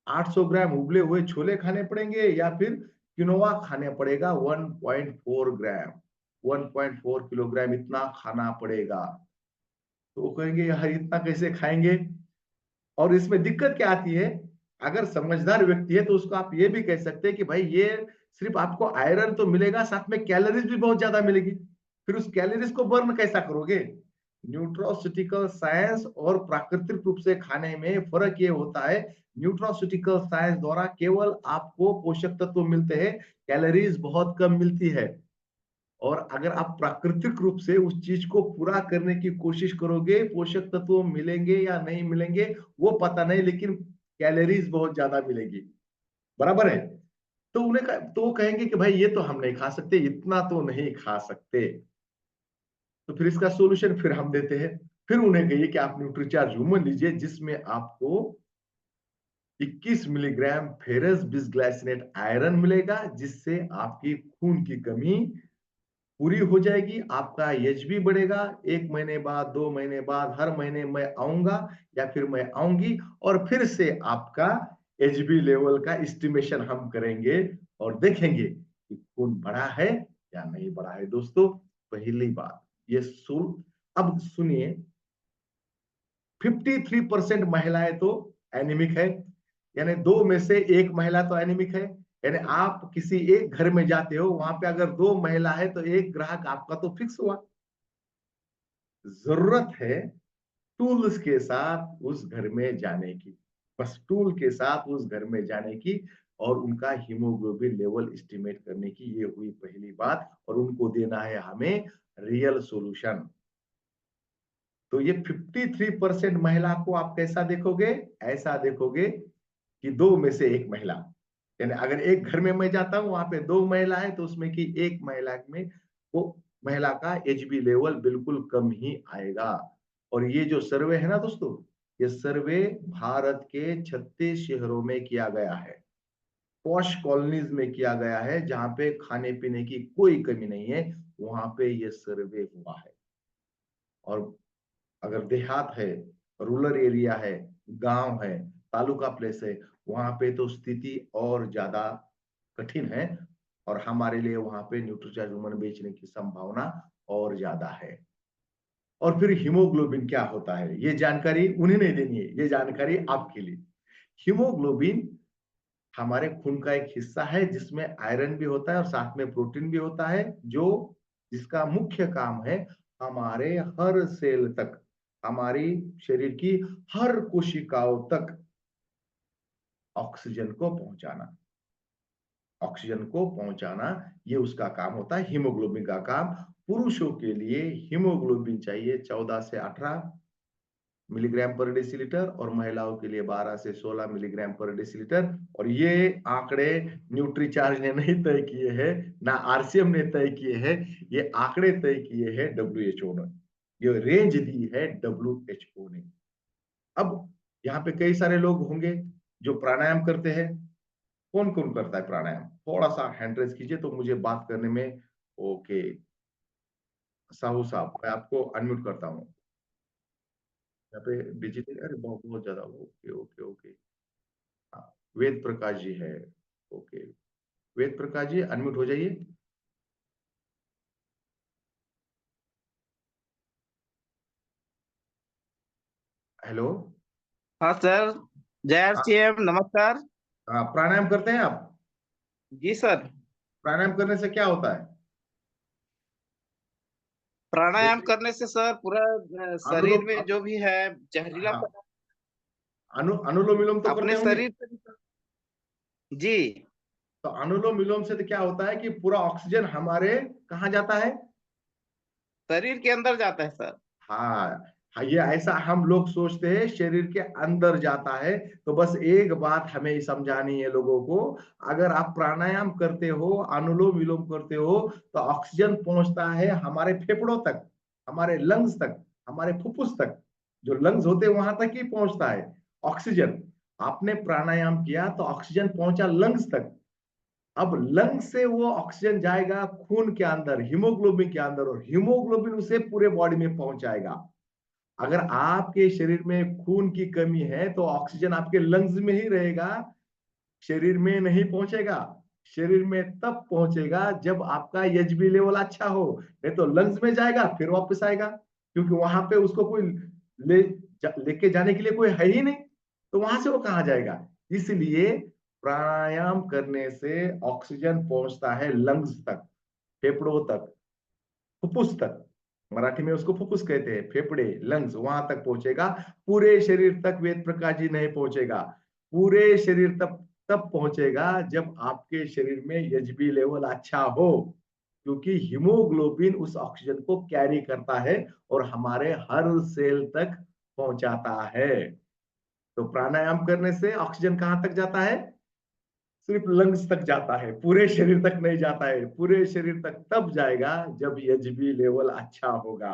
800 ग्राम उबले हुए छोले खाने पड़ेंगे, या फिर किनोवा खाने पड़ेगा 1.4 ग्राम, 1.4 किलोग्राम इतना खाना पड़ेगा। तो वो कहेंगे यार इतना कैसे खाएंगे? और इसमें दिक्कत क्या आती है, अगर समझदार व्यक्ति है तो उसको आप ये भी कह सकते हैं कि भाई ये सिर्फ आपको आयरन तो मिलेगा, साथ में कैलोरीज भी बहुत ज्यादा मिलेगी, फिर उस कैलोरीज को बर्न कैसा करोगे? न्यूट्रोसिटिकल साइंस और प्राकृतिक रूप से खाने में फर्क ये होता है, न्यूट्रोसिटिकल साइंस द्वारा केवल आपको पोषक तत्व मिलते हैं, कैलोरीज बहुत कम मिलती है। और अगर आप प्राकृतिक रूप से उस चीज को पूरा करने की कोशिश करोगे, पोषक तत्व मिलेंगे या नहीं मिलेंगे वो पता नहीं, लेकिन कैलोरीज बहुत ज्यादा मिलेगी, बराबर है? तो तो वो कहेंगे कि भाई ये तो हम नहीं खा सकते, इतना तो नहीं खा सकते। तो फिर इसका सोल्यूशन फिर हम देते हैं। फिर उन्हें कहिए कि आप न्यूट्रीचार्ज ह्यूमन लीजिए, जिसमें आपको 21 मिलीग्राम फेरस बिसग्लाइसिनेट आयरन मिलेगा, जिससे आपकी खून की कमी पूरी हो जाएगी, आपका एच बी बढ़ेगा। 1 महीने बाद, 2 महीने बाद, हर महीने मैं आऊंगा या फिर मैं आऊंगी, और फिर से आपका एच बी लेवल का एस्टिमेशन हम करेंगे और देखेंगे कि खून बढ़ा है या नहीं बढ़ा है। दोस्तों, पहली बात ये सुन, अब सुनिए, 53% महिलाएं तो एनीमिक है, यानी 2 में से 1 महिला तो एनीमिक है। यानी आप किसी एक घर में जाते हो, वहां पे अगर 2 महिला है तो एक ग्राहक आपका तो फिक्स हुआ। जरूरत है टूल्स के साथ उस घर में जाने की, बस टूल के साथ उस घर में जाने की और उनका हीमोग्लोबिन लेवल एस्टिमेट करने की। ये हुई पहली बात, और उनको देना है हमें रियल सॉल्यूशन। तो ये 53% महिला को आप कैसा देखोगे? ऐसा देखोगे कि 2 में से 1 महिला, यानी अगर एक घर में मैं जाता हूं, वहां पे 2 महिला है, तो उसमें की एक महिला में वो महिला का एचबी लेवल बिल्कुल कम ही आएगा। और ये जो सर्वे है ना दोस्तों, ये सर्वे भारत के 36 शहरों में किया गया है, पॉश कॉलोनीज में किया गया है, जहां पे खाने पीने की कोई कमी नहीं है, वहां पे ये सर्वे हुआ है। और अगर देहात है, रूरल एरिया है, गांव है, तालुका प्लेस है, वहां पे तो स्थिति और ज्यादा कठिन है, और हमारे लिए वहां पे न्यूट्रीचार्ज वुमन बेचने की संभावना और ज्यादा है। और फिर हीमोग्लोबिन क्या होता है, ये जानकारी उन्हें नहीं देनी है, ये जानकारी आपके लिए। हीमोग्लोबिन हमारे खून का एक हिस्सा है, जिसमें आयरन भी होता है और साथ में प्रोटीन भी होता है, जो जिसका मुख्य काम है हमारे हर सेल तक, हमारी शरीर की हर कोशिकाओं तक ऑक्सीजन को पहुंचाना। ऑक्सीजन को पहुंचाना, ये उसका काम होता है, हीमोग्लोबिन का काम। पुरुषों के लिए हीमोग्लोबिन चाहिए 14 से 18 मिलीग्राम पर डेसीलीटर, और महिलाओं के लिए 12 से 16 मिलीग्राम पर डेसीलीटर। और ये आंकड़े न्यूट्रीचार्ज ने नहीं तय किए हैं, ना आरसीएम ने तय किए हैं, ये आंकड़े तय किए हैं डब्ल्यूएचओ ने, ये रेंज दी है डब्ल्यूएचओ ने। अब यहाँ पे कई सारे लोग होंगे जो प्राणायाम करते हैं। कौन कौन करता है प्राणायाम? थोड़ा सा हैंड रेज कीजिए तो मुझे बात करने में। ओके, साहू साहब, मैं आपको अनम्यूट करता हूँ। यहाँ पे डिजिटल, अरे बहुत बहुत ज्यादा। ओके ओके ओके, हाँ, वेद प्रकाश जी है। ओके, वेद प्रकाश जी अनम्यूट हो जाइए। हेलो। हाँ सर। जय हाँ, आरसीएम, नमस्कार। हाँ, प्राणायाम करते हैं आप? जी सर। प्राणायाम करने से क्या होता है? प्राणायाम जैसे करने से सर पूरा शरीर अनुलोम, में जो भी है जहरीला हाँ, अनुलोम विलोम तो करते अपने होंगे। शरीर से। जी। तो अनुलोम विलोम से तो क्या होता है कि पूरा ऑक्सीजन हमारे कहाँ जाता है? शरीर के अंदर जाता है सर। हाँ, हाँ, ये ऐसा हम लोग सोचते हैं शरीर के अंदर जाता है। तो बस एक बात हमें समझानी है लोगों को, अगर आप प्राणायाम करते हो, अनुलोम विलोम करते हो, तो ऑक्सीजन पहुंचता है हमारे फेफड़ों तक, हमारे लंग्स तक, हमारे फुफ्फुस तक। जो लंग्स होते हैं वहां तक ही पहुंचता है ऑक्सीजन। आपने प्राणायाम किया तो ऑक्सीजन पहुंचा लंग्स तक। अब लंग्स से वो ऑक्सीजन जाएगा खून के अंदर, हीमोग्लोबिन के अंदर, और हीमोग्लोबिन उसे पूरे बॉडी में पहुंचाएगा। अगर आपके शरीर में खून की कमी है तो ऑक्सीजन आपके लंग्स में ही रहेगा, शरीर में नहीं पहुंचेगा। शरीर में तब पहुंचेगा जब आपका एचबी लेवल अच्छा हो, नहीं तो लंग्स में जाएगा फिर वापस आएगा, क्योंकि वहां पे उसको कोई लेके जाने के लिए कोई है ही नहीं, तो वहां से वो कहाँ जाएगा। इसलिए प्राणायाम करने से ऑक्सीजन पहुंचता है लंग्स तक, फेफड़ों तक, फुफ्फुस तक। मराठी में उसको फुफ्फुस कहते हैं, फेफड़े, लंग्स, वहां तक पहुंचेगा। पूरे शरीर तक वेद प्रकाश जी नहीं पहुंचेगा। पूरे शरीर तक तब पहुंचेगा जब आपके शरीर में एचबी लेवल अच्छा हो, क्योंकि हीमोग्लोबिन उस ऑक्सीजन को कैरी करता है और हमारे हर सेल तक पहुंचाता है। तो प्राणायाम करने से ऑक्सीजन कहां तक जाता है? सिर्फ लंग्स तक जाता है, पूरे शरीर तक नहीं जाता है। पूरे शरीर तक तब जाएगा जब एचबी लेवल अच्छा होगा।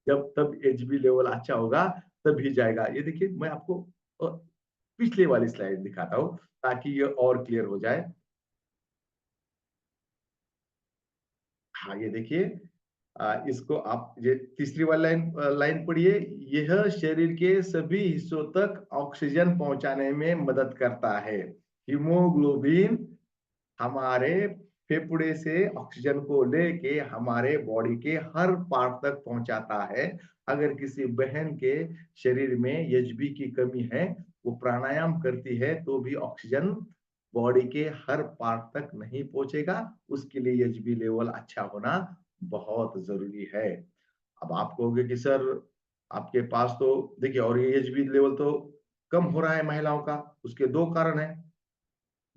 जब तब एचबी लेवल अच्छा होगा तभी जाएगा। ये देखिए, मैं आपको पिछले वाली स्लाइड दिखाता हूँ ताकि ये और क्लियर हो जाए। हाँ, ये देखिए, इसको आप ये तीसरी वाली लाइन लाइन पढ़िए। यह शरीर के सभी हिस्सों तक ऑक्सीजन पहुंचाने में मदद करता है। हीमोग्लोबिन हमारे फेफड़े से ऑक्सीजन को लेके हमारे बॉडी के हर पार्ट तक पहुंचाता है। अगर किसी बहन के शरीर में एचबी की कमी है, वो प्राणायाम करती है तो भी ऑक्सीजन बॉडी के हर पार्ट तक नहीं पहुंचेगा। उसके लिए एचबी लेवल अच्छा होना बहुत जरूरी है। अब आप कहोगे कि सर आपके पास तो देखिए, और ये एचबी लेवल तो कम हो रहा है महिलाओं का, उसके दो कारण है।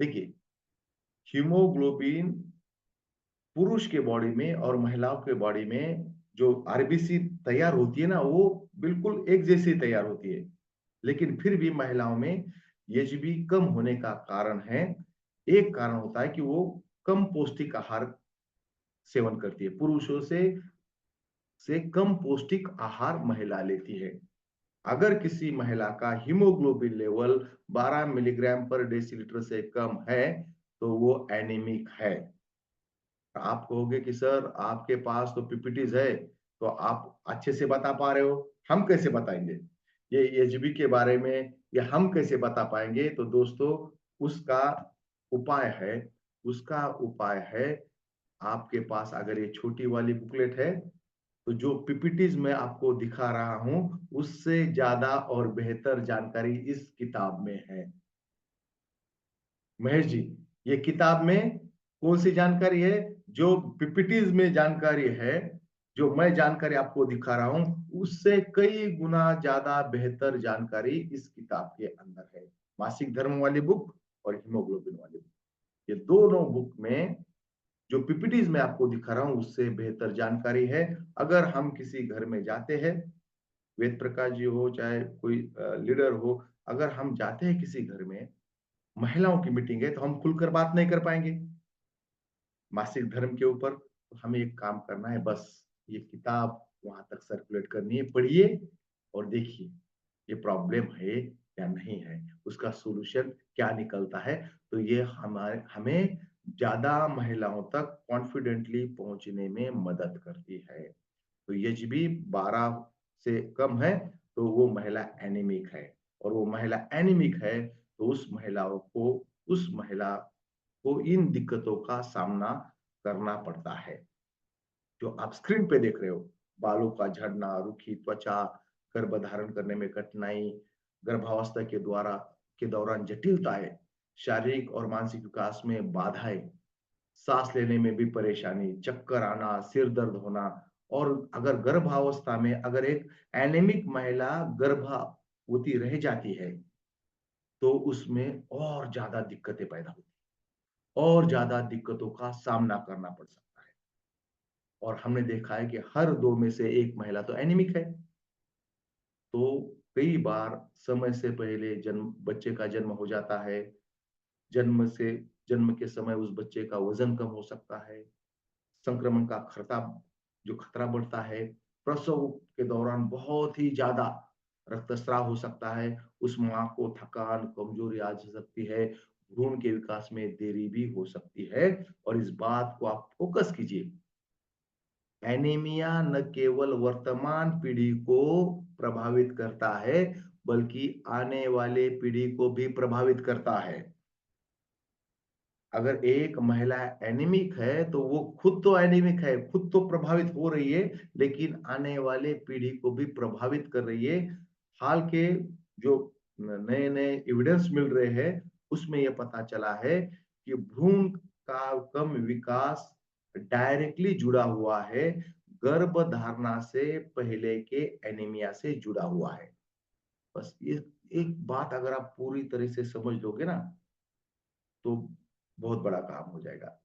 देखिए, हीमोग्लोबिन पुरुष के बॉडी में और महिलाओं के बॉडी में जो आरबीसी तैयार होती है ना, वो बिल्कुल एक जैसी तैयार होती है। लेकिन फिर भी महिलाओं में एचबी कम होने का कारण है, एक कारण होता है कि वो कम पौष्टिक आहार सेवन करती है। पुरुषों से कम पौष्टिक आहार महिला लेती है। अगर किसी महिला का हीमोग्लोबिन लेवल 12 मिलीग्राम पर डेसीलीटर से कम है तो वो एनीमिक है। आप कहोगे कि सर आपके पास तो पीपीटीज है, तो आप अच्छे से बता पा रहे हो, हम कैसे बताएंगे ये एचबी के बारे में, ये हम कैसे बता पाएंगे? तो दोस्तों, उसका उपाय है, उसका उपाय है, आपके पास अगर ये छोटी वाली बुकलेट है, तो जो पीपीटीज मैं आपको दिखा रहा हूं उससे ज्यादा और बेहतर जानकारी इस किताब में है। महेश जी, ये किताब में कौन सी जानकारी है? जो पीपीटीज में जानकारी है, जो मैं जानकारी आपको दिखा रहा हूं, उससे कई गुना ज्यादा बेहतर जानकारी इस किताब के अंदर है। मासिक धर्म वाली बुक और हीमोग्लोबिन वाली बुक, ये दोनों बुक में जो पीपीटीज में आपको दिखा रहा हूं उससे बेहतर जानकारी है। अगर हम किसी घर में जाते हैं, वेद प्रकाश जी हो चाहे कोई लीडर हो, अगर हम जाते हैं किसी घर में, महिलाओं की मीटिंग है, तो हम खुलकर बात नहीं कर पाएंगे मासिक धर्म के ऊपर। तो हमें एक काम करना है, बस ये किताब वहां तक सर्कुलेट करनी है, पढ़िए और देखिए ये प्रॉब्लम है या नहीं है, उसका सॉल्यूशन क्या निकलता है। तो ये हमें ज्यादा महिलाओं तक कॉन्फिडेंटली पहुंचने में मदद करती है। तो एचबी 12 से कम है तो वो महिला एनीमिक है, और वो महिला एनीमिक है तो उस महिला को इन दिक्कतों का सामना करना पड़ता है जो आप स्क्रीन पे देख रहे हो। बालों का झड़ना, रूखी त्वचा, गर्भधारण करने में कठिनाई, गर्भावस्था के दौरान जटिलताएं, शारीरिक और मानसिक विकास में बाधाएं, सांस लेने में भी परेशानी, चक्कर आना, सिर दर्द होना। और अगर गर्भावस्था में अगर एक एनेमिक महिला गर्भवती रह जाती है तो उसमें और ज्यादा दिक्कतें पैदा होती हैं, और ज्यादा दिक्कतों का सामना करना पड़ सकता है। और हमने देखा है कि हर 2 में से 1 महिला तो एनीमिक है। तो कई बार समय से पहले बच्चे का जन्म हो जाता है। जन्म के समय उस बच्चे का वजन कम हो सकता है। संक्रमण का खतरा बढ़ता है। प्रसव के दौरान बहुत ही ज्यादा रक्तस्राव हो सकता है। उस माँ को थकान, कमजोरी आ सकती है। भ्रूण के विकास में देरी भी हो सकती है। और इस बात को आप फोकस कीजिए। एनीमिया न केवल वर्तमान पीढ़ी को प्रभावित करता है, बल्कि आने वाले पीढ़ी को भी प्रभावित करता है। अगर एक महिला एनीमिक है तो वो खुद तो एनीमिक है, खुद तो प्रभावित हो रही है, लेकिन आने वाले पीढ़ी को भी प्रभावित कर रही है। हाल के जो नए नए एविडेंस मिल रहे हैं उसमें यह पता चला है कि भ्रूण का कम विकास डायरेक्टली जुड़ा हुआ है, गर्भधारणा से पहले के एनीमिया से जुड़ा हुआ है। बस ये एक बात अगर आप पूरी तरह से समझ लोगे ना तो बहुत बड़ा काम हो जाएगा।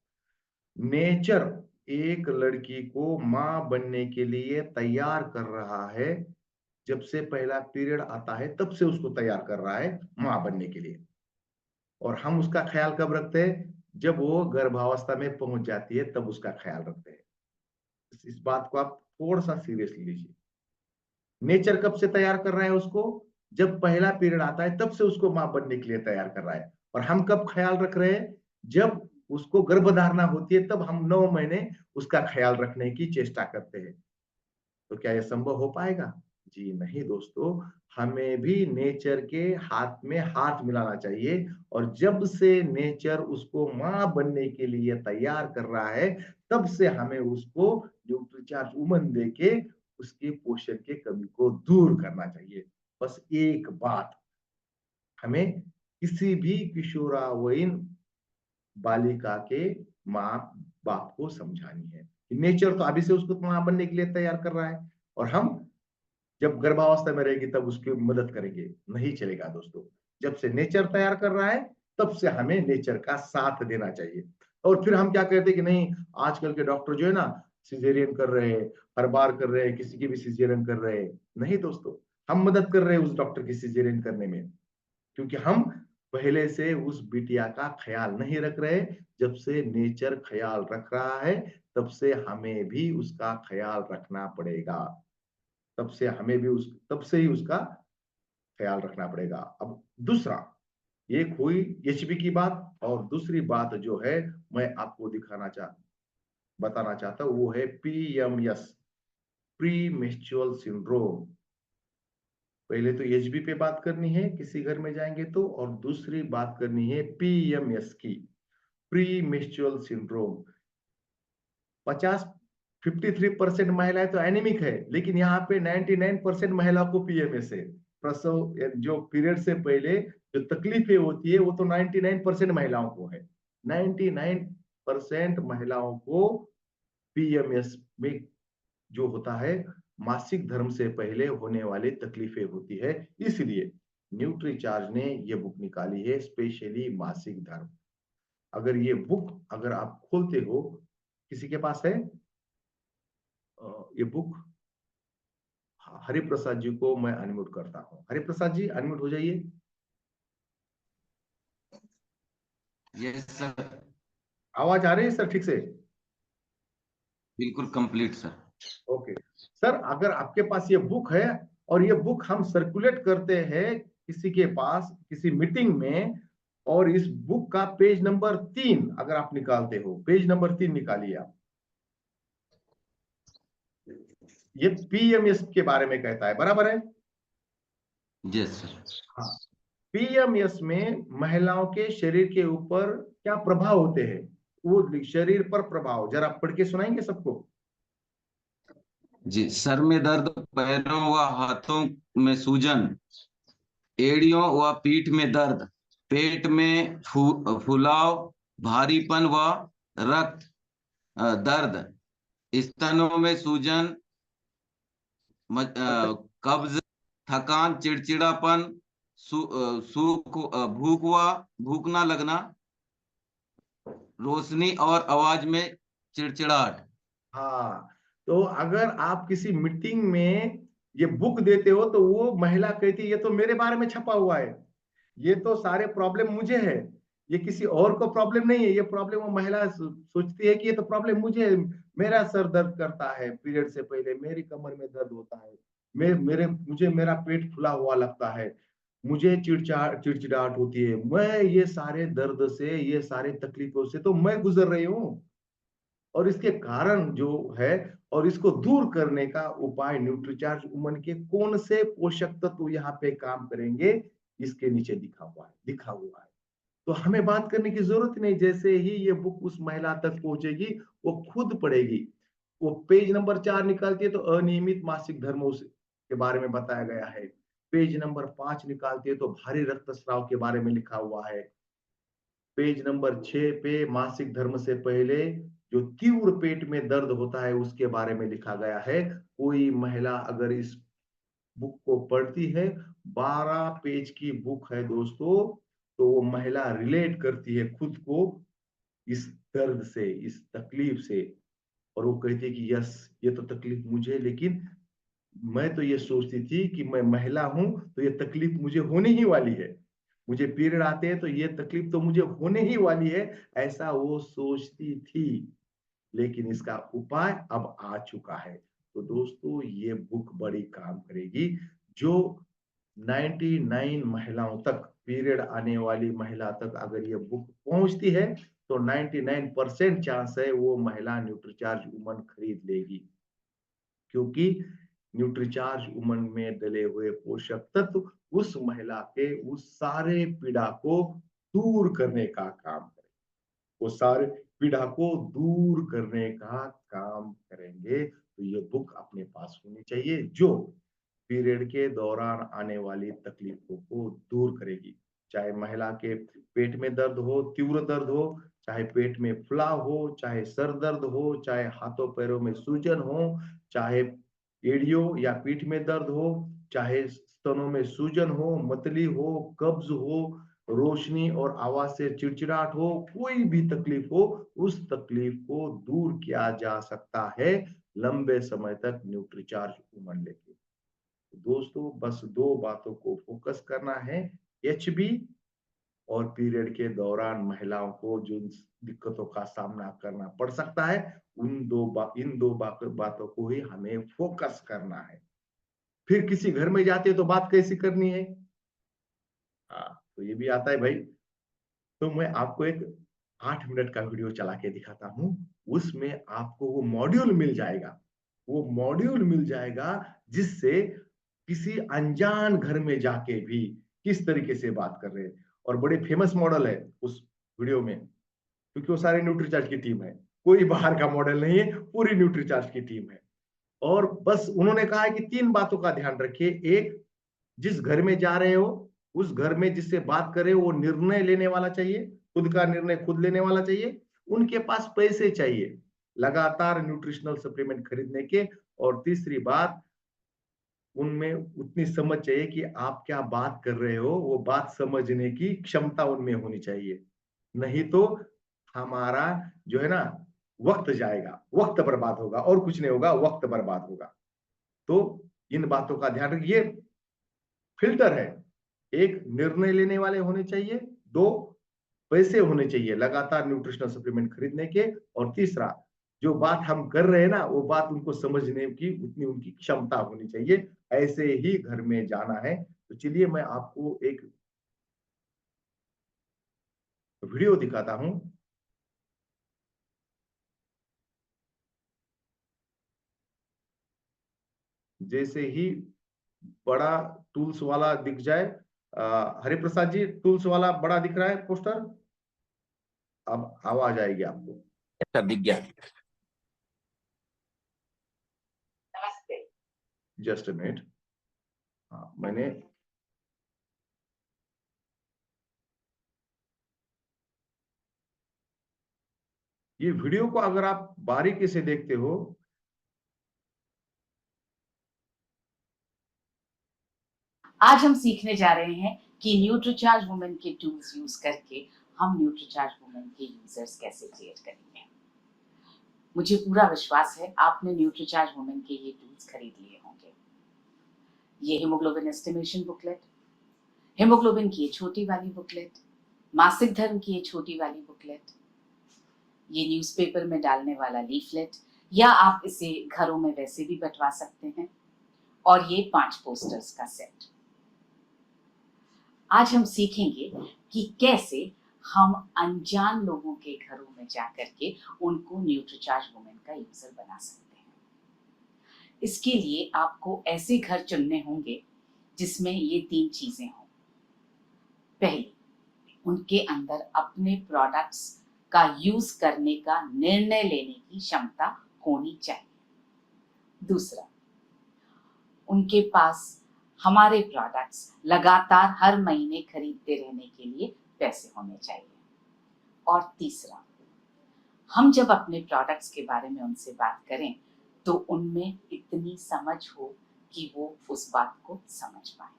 नेचर एक लड़की को मां बनने के लिए तैयार कर रहा है। जब से पहला पीरियड आता है तब से उसको तैयार कर रहा है मां बनने के लिए। और हम उसका ख्याल कब रखते हैं? जब वो गर्भावस्था में पहुंच जाती है तब उसका ख्याल रखते हैं। इस बात को आप थोड़ा सा सीरियसली लीजिए। नेचर कब से तैयार कर रहा है उसको? जब पहला पीरियड आता है तब से उसको मां बनने के लिए तैयार कर रहा है। और हम कब ख्याल रख रहे हैं? जब उसको गर्भधारणा होती है तब हम 9 महीने उसका ख्याल रखने की चेष्टा करते हैं। तो क्या यह संभव हो पाएगा? जी नहीं दोस्तों, हमें भी नेचर के हाथ में हाथ मिलाना चाहिए। और जब से नेचर उसको मां बनने के लिए तैयार कर रहा है तब से हमें उसको न्यूट्रीचार्ज वुमन देके उसके पोषण के कमी को दूर करना चाहिए। बस एक बात हमें किसी भी किशोरावयीन बालिका के माँ बाप को समझानी है कि नेचर तो अभी से उसको मां बनने के लिए तैयार कर रहा है और हम जब गर्भावस्था में रहेगी तब उसकी मदद करेंगे। नहीं चलेगा दोस्तों। जब से नेचर तैयार कर रहा है तब से हमें नेचर का साथ देना चाहिए। और फिर हम क्या कहते हैं कि नहीं, आजकल के डॉक्टर जो है ना सिजेरियन कर रहे हैं, हर बार कर रहे हैं, किसी की भी सिजेरियन कर रहे हैं। नहीं दोस्तों, हम मदद कर रहे हैं उस डॉक्टर की सिजेरियन करने में, क्योंकि हम पहले से उस बिटिया का ख्याल नहीं रख रहे। जब से नेचर ख्याल रख रहा है तब से हमें भी उसका ख्याल रखना पड़ेगा। तब से ही उसका ख्याल रखना पड़ेगा। अब दूसरा, एक हुई एचबी की बात, और दूसरी बात जो है मैं आपको बताना चाहता हूं वो है पीएमएस, प्री मेंस्ट्रुअल सिंड्रोम। पहले तो एचबी पे बात करनी है किसी घर में जाएंगे तो, और दूसरी बात करनी है पीएमएस की, प्री मेंस्ट्रुअल सिंड्रोम। 53% महिलाएं तो एनीमिक है, लेकिन यहाँ पे 99% महिलाओं को पीएमएस है। प्रसव जो पीरियड से पहले जो तकलीफें होती है वो तो 99% महिलाओं को है। 99% महिलाओं को पीएमएस में जो होता है मासिक धर्म से पहले होने वाली तकलीफें होती है। इसलिए न्यूट्रीचार्ज ने ये बुक निकाली है स्पेशली मासिक धर्म। अगर ये बुक अगर आप खोलते हो, किसी के पास है ये बुक? हरिप्रसाद जी को मैं अनम्यूट करता हूँ। हरिप्रसाद जी अनम्यूट हो जाइए। Yes sir. आवाज आ रही है सर ठीक से? बिल्कुल कंप्लीट सर। ओके सर, अगर आपके पास ये बुक है और ये बुक हम सर्कुलेट करते हैं किसी के पास किसी मीटिंग में, और इस बुक का पेज नंबर 3 अगर आप निकालते हो, पेज नंबर 3 निकालिए आप। ये पीएमएस के बारे में कहता है, बराबर है? Yes sir. हाँ, पीएमएस में महिलाओं के शरीर के ऊपर क्या प्रभाव होते हैं, वो शरीर पर प्रभाव जरा पढ़ के सुनाएंगे सबको? जी, सर में दर्द, पैरों व हाथों में सूजन, एड़ियों व पीठ में दर्द, पेट में फुलाव, भारीपन व रक्त दर्द, स्तनों में सूजन, कब्ज, थकान, चिड़चिड़ापन, भूख ना लगना, रोशनी और आवाज में चिड़चिड़ाहट। हाँ, तो अगर आप किसी मीटिंग में ये बुक देते हो तो वो महिला कहती है ये तो मेरे बारे में छपा हुआ है, ये तो सारे प्रॉब्लम मुझे है, ये किसी और को प्रॉब्लम नहीं है, ये प्रॉब्लम वो महिला सोचती है कि ये तो प्रॉब्लम मुझे है, मेरा सर दर्द करता है पीरियड से पहले, मेरी कमर में दर्द होता है, मुझे मेरा पेट फूला हुआ लगता है, मुझे चिड़चिड़ाहट होती है, मैं ये सारे दर्द से, ये सारे तकलीफों से तो मैं गुजर रही हूँ। और इसके कारण जो है और इसको दूर करने का उपाय न्यूट्रीचार्ज वुमन के कौन से पोषक तत्व यहाँ पे काम करेंगे, इसके नीचे लिखा हुआ है। तो हमें बात करने की जरूरत नहीं, जैसे ही ये बुक उस महिला तक पहुंचेगी वो खुद पढ़ेगी। वो पेज नंबर 4 निकालती है तो अनियमित मासिक धर्मों के बारे में बताया गया है। पेज नंबर 5 निकालती है तो भारी रक्तस्राव के बारे में लिखा हुआ है। पेज नंबर 6 पे मासिक धर्म से पहले जो तीव्र पेट में दर्द होता है उसके बारे में लिखा गया है। कोई महिला अगर इस बुक को पढ़ती है, 12 पेज की बुक है दोस्तों, तो वो महिला रिलेट करती है खुद को इस दर्द से, इस तकलीफ से, और वो कहती है कि यस ये तो तकलीफ मुझे है, लेकिन मैं तो ये सोचती थी कि मैं महिला हूं तो ये तकलीफ मुझे होने ही वाली है, मुझे पीरियड आते हैं तो ये तकलीफ तो मुझे होने ही वाली है, ऐसा वो सोचती थी। लेकिन इसका उपाय अब आ चुका है। तो दोस्तों ये बुक बड़ी काम करेगी। जो 99 महिलाओं तक, पीरियड आने वाली महिला तक अगर ये बुक पहुंचती है तो 99% चांस है वो महिला न्यूट्रीचार्ज वुमन खरीद लेगी, क्योंकि न्यूट्रीचार्ज वुमन में डले हुए पोषक तत्व उस महिला के उस सारे पीड़ा को दूर करने का काम करेंगे, वो सारे पीड़ा को दूर करने का काम करेंगे। तो ये बुक अपने पास होनी चाहिए जो पीरियड के दौरान आने वाली तकलीफों को दूर करेगी। चाहे महिला के पेट में दर्द हो, तीव्र दर्द हो, चाहे पेट में फुलाव हो, चाहे सर दर्द हो, चाहे हाथों पैरों में सूजन हो, चाहे एड़ियों या पीठ में दर्द हो, चाहे स्तनों में सूजन हो, मतली हो, कब्ज हो, रोशनी और आवाज से चिड़चिड़ाहट हो, कोई भी तकलीफ हो, उस तकलीफ को दूर किया जा सकता है लंबे समय तक न्यूट्रीचार्ज वुमन लेके। दोस्तों बस 2 बातों को फोकस करना है, एचबी और पीरियड के दौरान महिलाओं को जिन दिक्कतों का सामना करना पड़ सकता है, इन दो बातों को ही हमें फोकस करना है। फिर किसी घर में जाते तो बात कैसी करनी है, हाँ तो ये भी आता है भाई। तो मैं आपको एक 8 मिनट का वीडियो चला के दिखाता हूँ, उसमें आपको वो मॉड्यूल मिल जाएगा, वो मॉड्यूल मिल जाएगा जिससे किसी अनजान घर में जाके भी किस तरीके से बात कर रहे हैं। और बड़े फेमस मॉडल है उस वीडियो में, क्योंकि वो सारे न्यूट्रीचार्ज की टीम है, कोई बाहर का मॉडल नहीं है, पूरी न्यूट्रीचार्ज की टीम है। और बस उन्होंने कहा है कि 3 बातों का ध्यान रखिए। एक, जिस घर में जा रहे हो उस घर में जिससे बात करे वो निर्णय लेने वाला चाहिए, खुद का निर्णय खुद लेने वाला चाहिए, उनके पास पैसे चाहिए लगातार न्यूट्रिशनल सप्लीमेंट खरीदने के। और तीसरी बात, उनमें उतनी समझ चाहिए कि आप क्या बात कर रहे हो, वो बात समझने की क्षमता उनमें होनी चाहिए। नहीं तो हमारा जो है ना वक्त जाएगा, वक्त बर्बाद होगा, और कुछ नहीं होगा, वक्त बर्बाद होगा। तो इन बातों का ध्यान रखिए। फिल्टर है, एक निर्णय लेने वाले होने चाहिए, 2 पैसे होने चाहिए लगातार न्यूट्रिशनल सप्लीमेंट खरीदने के, और तीसरा जो बात हम कर रहे हैं ना वो बात उनको समझने की उतनी उनकी क्षमता होनी चाहिए। ऐसे ही घर में जाना है। तो चलिए मैं आपको एक वीडियो दिखाता हूं। जैसे ही बड़ा टूल्स वाला दिख जाए, हरिप्रसाद जी टूल्स वाला बड़ा दिख रहा है पोस्टर, अब आवाज आएगी आपको। अच्छा दिख गया। जस्ट अ मिनट, हाँ मैंने ये वीडियो को अगर आप बारीकी से देखते हो, आज हम सीखने जा रहे हैं कि न्यूट्रीचार्ज वुमेन के टूल्स यूज करके हम न्यूट्रीचार्ज वुमेन के यूजर्स कैसे क्रिएट करेंगे। मुझे पूरा विश्वास है आपने न्यूट्रीचार्ज वुमेन के ये टूल्स खरीद लिए होंगे। ये हीमोग्लोबिन एस्टिमेशन बुकलेट, हीमोग्लोबिन की ये छोटी वाली बुकलेट, मासिक धर्म की ये छोटी वाली बुकलेट, ये न्यूज़पेपर में डालने वाला लीफलेट, या आप इसे घरों में वैसे भी बंटवा सकते हैं, और ये 5 पोस्टर्स का सेट। आज हम सीखेंगे कि कैसे हम अनजान लोगों के घरों में जाकर के उनको न्यूट्रीचार्ज वुमेन का यूजर बना सकते हैं। इसके लिए आपको ऐसे घर चुनने होंगे जिसमें ये 3 चीजें हों। पहली, उनके अंदर अपने प्रोडक्ट्स का यूज करने का निर्णय लेने की क्षमता होनी चाहिए। दूसरा, उनके पास हमारे प्रोडक्ट्स लगातार हर महीने खरीदते रहने के लिए पैसे होने चाहिए। और तीसरा, हम जब अपने प्रोडक्ट्स के बारे में उनसे बात करें तो उनमें इतनी समझ हो कि वो उस बात को समझ पाए।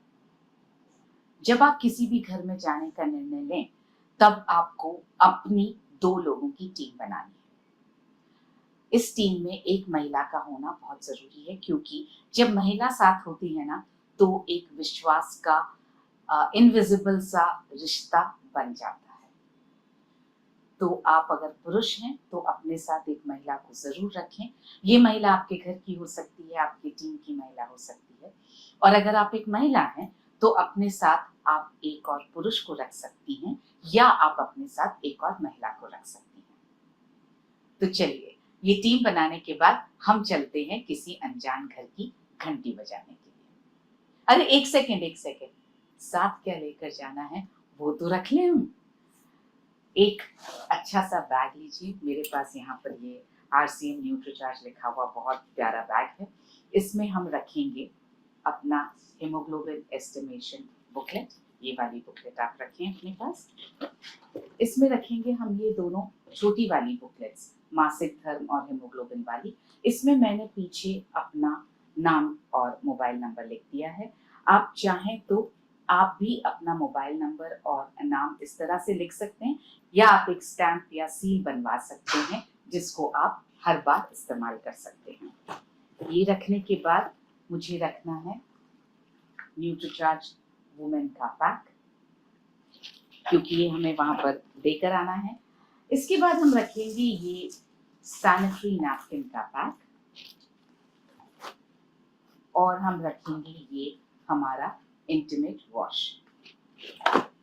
जब आप किसी भी घर में जाने का निर्णय लें तब आपको अपनी 2 लोगों की टीम बनानी है। इस टीम में एक महिला का होना बहुत जरूरी है, क्योंकि जब महिला साथ होती है ना तो एक विश्वास का इनविजिबल सा रिश्ता बन जाता है। तो आप अगर पुरुष हैं तो अपने साथ एक महिला को जरूर रखें। ये महिला आपके घर की हो सकती है, आपकी टीम की महिला हो सकती है। और अगर आप एक महिला हैं तो अपने साथ आप एक और पुरुष को रख सकती हैं, या आप अपने साथ एक और महिला को रख सकती हैं। तो चलिए, ये टीम बनाने के बाद हम चलते हैं किसी अनजान घर की घंटी बजाने के लिए। अरे एक सेकेंड, साथ क्या लेकर जाना है वो तो रख लें हम। एक अच्छा सा बैग लीजिए। मेरे पास यहाँ पर ये RCM न्यूट्रीचार्ज लिखा हुआ बहुत प्यारा बैग है। इसमें हम रखेंगे अपना हीमोग्लोबिन एस्टिमेशन बुकलेट। ये वाली बुकलेट आप रखें अपने पास। इसमें रखेंगे हम ये दोनों छोटी वाली बुकलेट्स, मासिक धर्म और हीमोग्लोबिन वाली। इसमें मैंने पीछे अपना नाम और मोबाइल नंबर लिख दिया है। आप चाहें तो आप भी अपना मोबाइल नंबर और नाम इस तरह से लिख सकते हैं, या आप एक स्टैम्प या सील बनवा सकते हैं जिसको आप हर बार इस्तेमाल कर सकते हैं। ये रखने के बाद मुझे रखना है न्यूट्रीचार्ज वुमेन का पैक, क्योंकि ये हमें वहां पर देकर आना है। इसके बाद हम रखेंगे ये सैनिटरी नैपकिन का पैक, और हम रखेंगे ये हमारा इंटीमेट वॉश।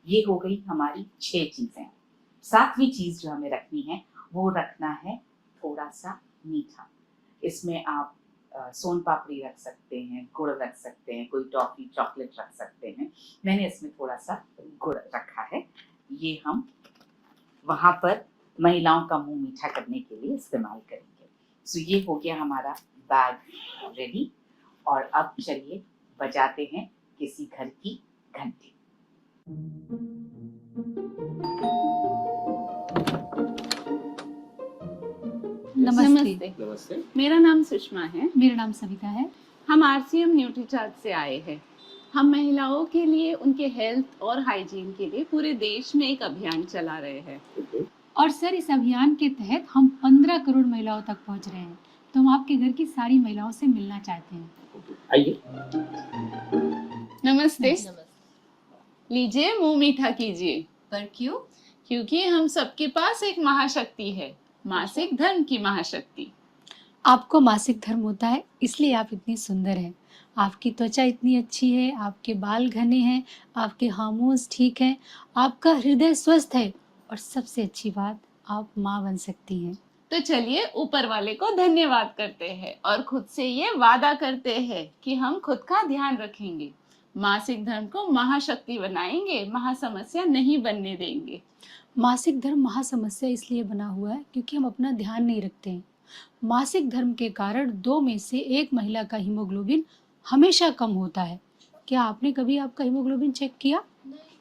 ये हो गई हमारी 6 चीजें। 7वीं चीज जो हमें रखनी है वो रखना है थोड़ा सा मीठा। इसमें आप सोन पापड़ी रख सकते हैं, गुड़ रख सकते हैं, कोई टॉफी चॉकलेट रख सकते हैं। मैंने इसमें थोड़ा सा गुड़ रखा है। ये हम वहां पर महिलाओं का मुंह मीठा करने के लिए इस्तेमाल करेंगे। सो ये हो गया हमारा बैग रेडी। और अब चलिए बजाते हैं किसी घर की घंटी। नमस्ते। नमस्ते। मेरा नाम सुषमा है। मेरा नाम सविता है। हम RCM न्यूट्रीचार्ज से आए हैं। हम महिलाओं के लिए उनके हेल्थ और हाइजीन के लिए पूरे देश में एक अभियान चला रहे हैं। और सर, इस अभियान के तहत हम 15 करोड़ महिलाओं तक पहुंच रहे हैं। तो हम आपके घर की सारी महिलाओं से मिलना चाहते हैं। आइए। नमस्ते। लीजिए, मुंह मीठा कीजिए। पर क्यों? क्योंकि हम सबके पास एक महाशक्ति है, मासिक धर्म की महाशक्ति। आपको मासिक धर्म होता है, इसलिए आप इतनी सुंदर हैं। आपकी त्वचा इतनी अच्छी है, आपके बाल घने हैं, आपके हार्मोन्स ठीक हैं, आपका हृदय स्वस्थ है, और सबसे अच्छी बात, आप माँ बन सकती हैं। तो चलिए ऊपर वाले को धन्यवाद करते हैं और खुद से ये वादा करते हैं कि हम खुद का ध्यान रखेंगे, मासिक धर्म को महाशक्ति बनाएंगे, महासमस्या नहीं बनने देंगे। मासिक धर्म महासमस्या इसलिए बना हुआ है क्योंकि हम अपना ध्यान नहीं रखते हैं। मासिक धर्म के कारण 2 में से 1 महिला का हीमोग्लोबिन हमेशा कम होता है। क्या आपने कभी आपका हीमोग्लोबिन चेक किया?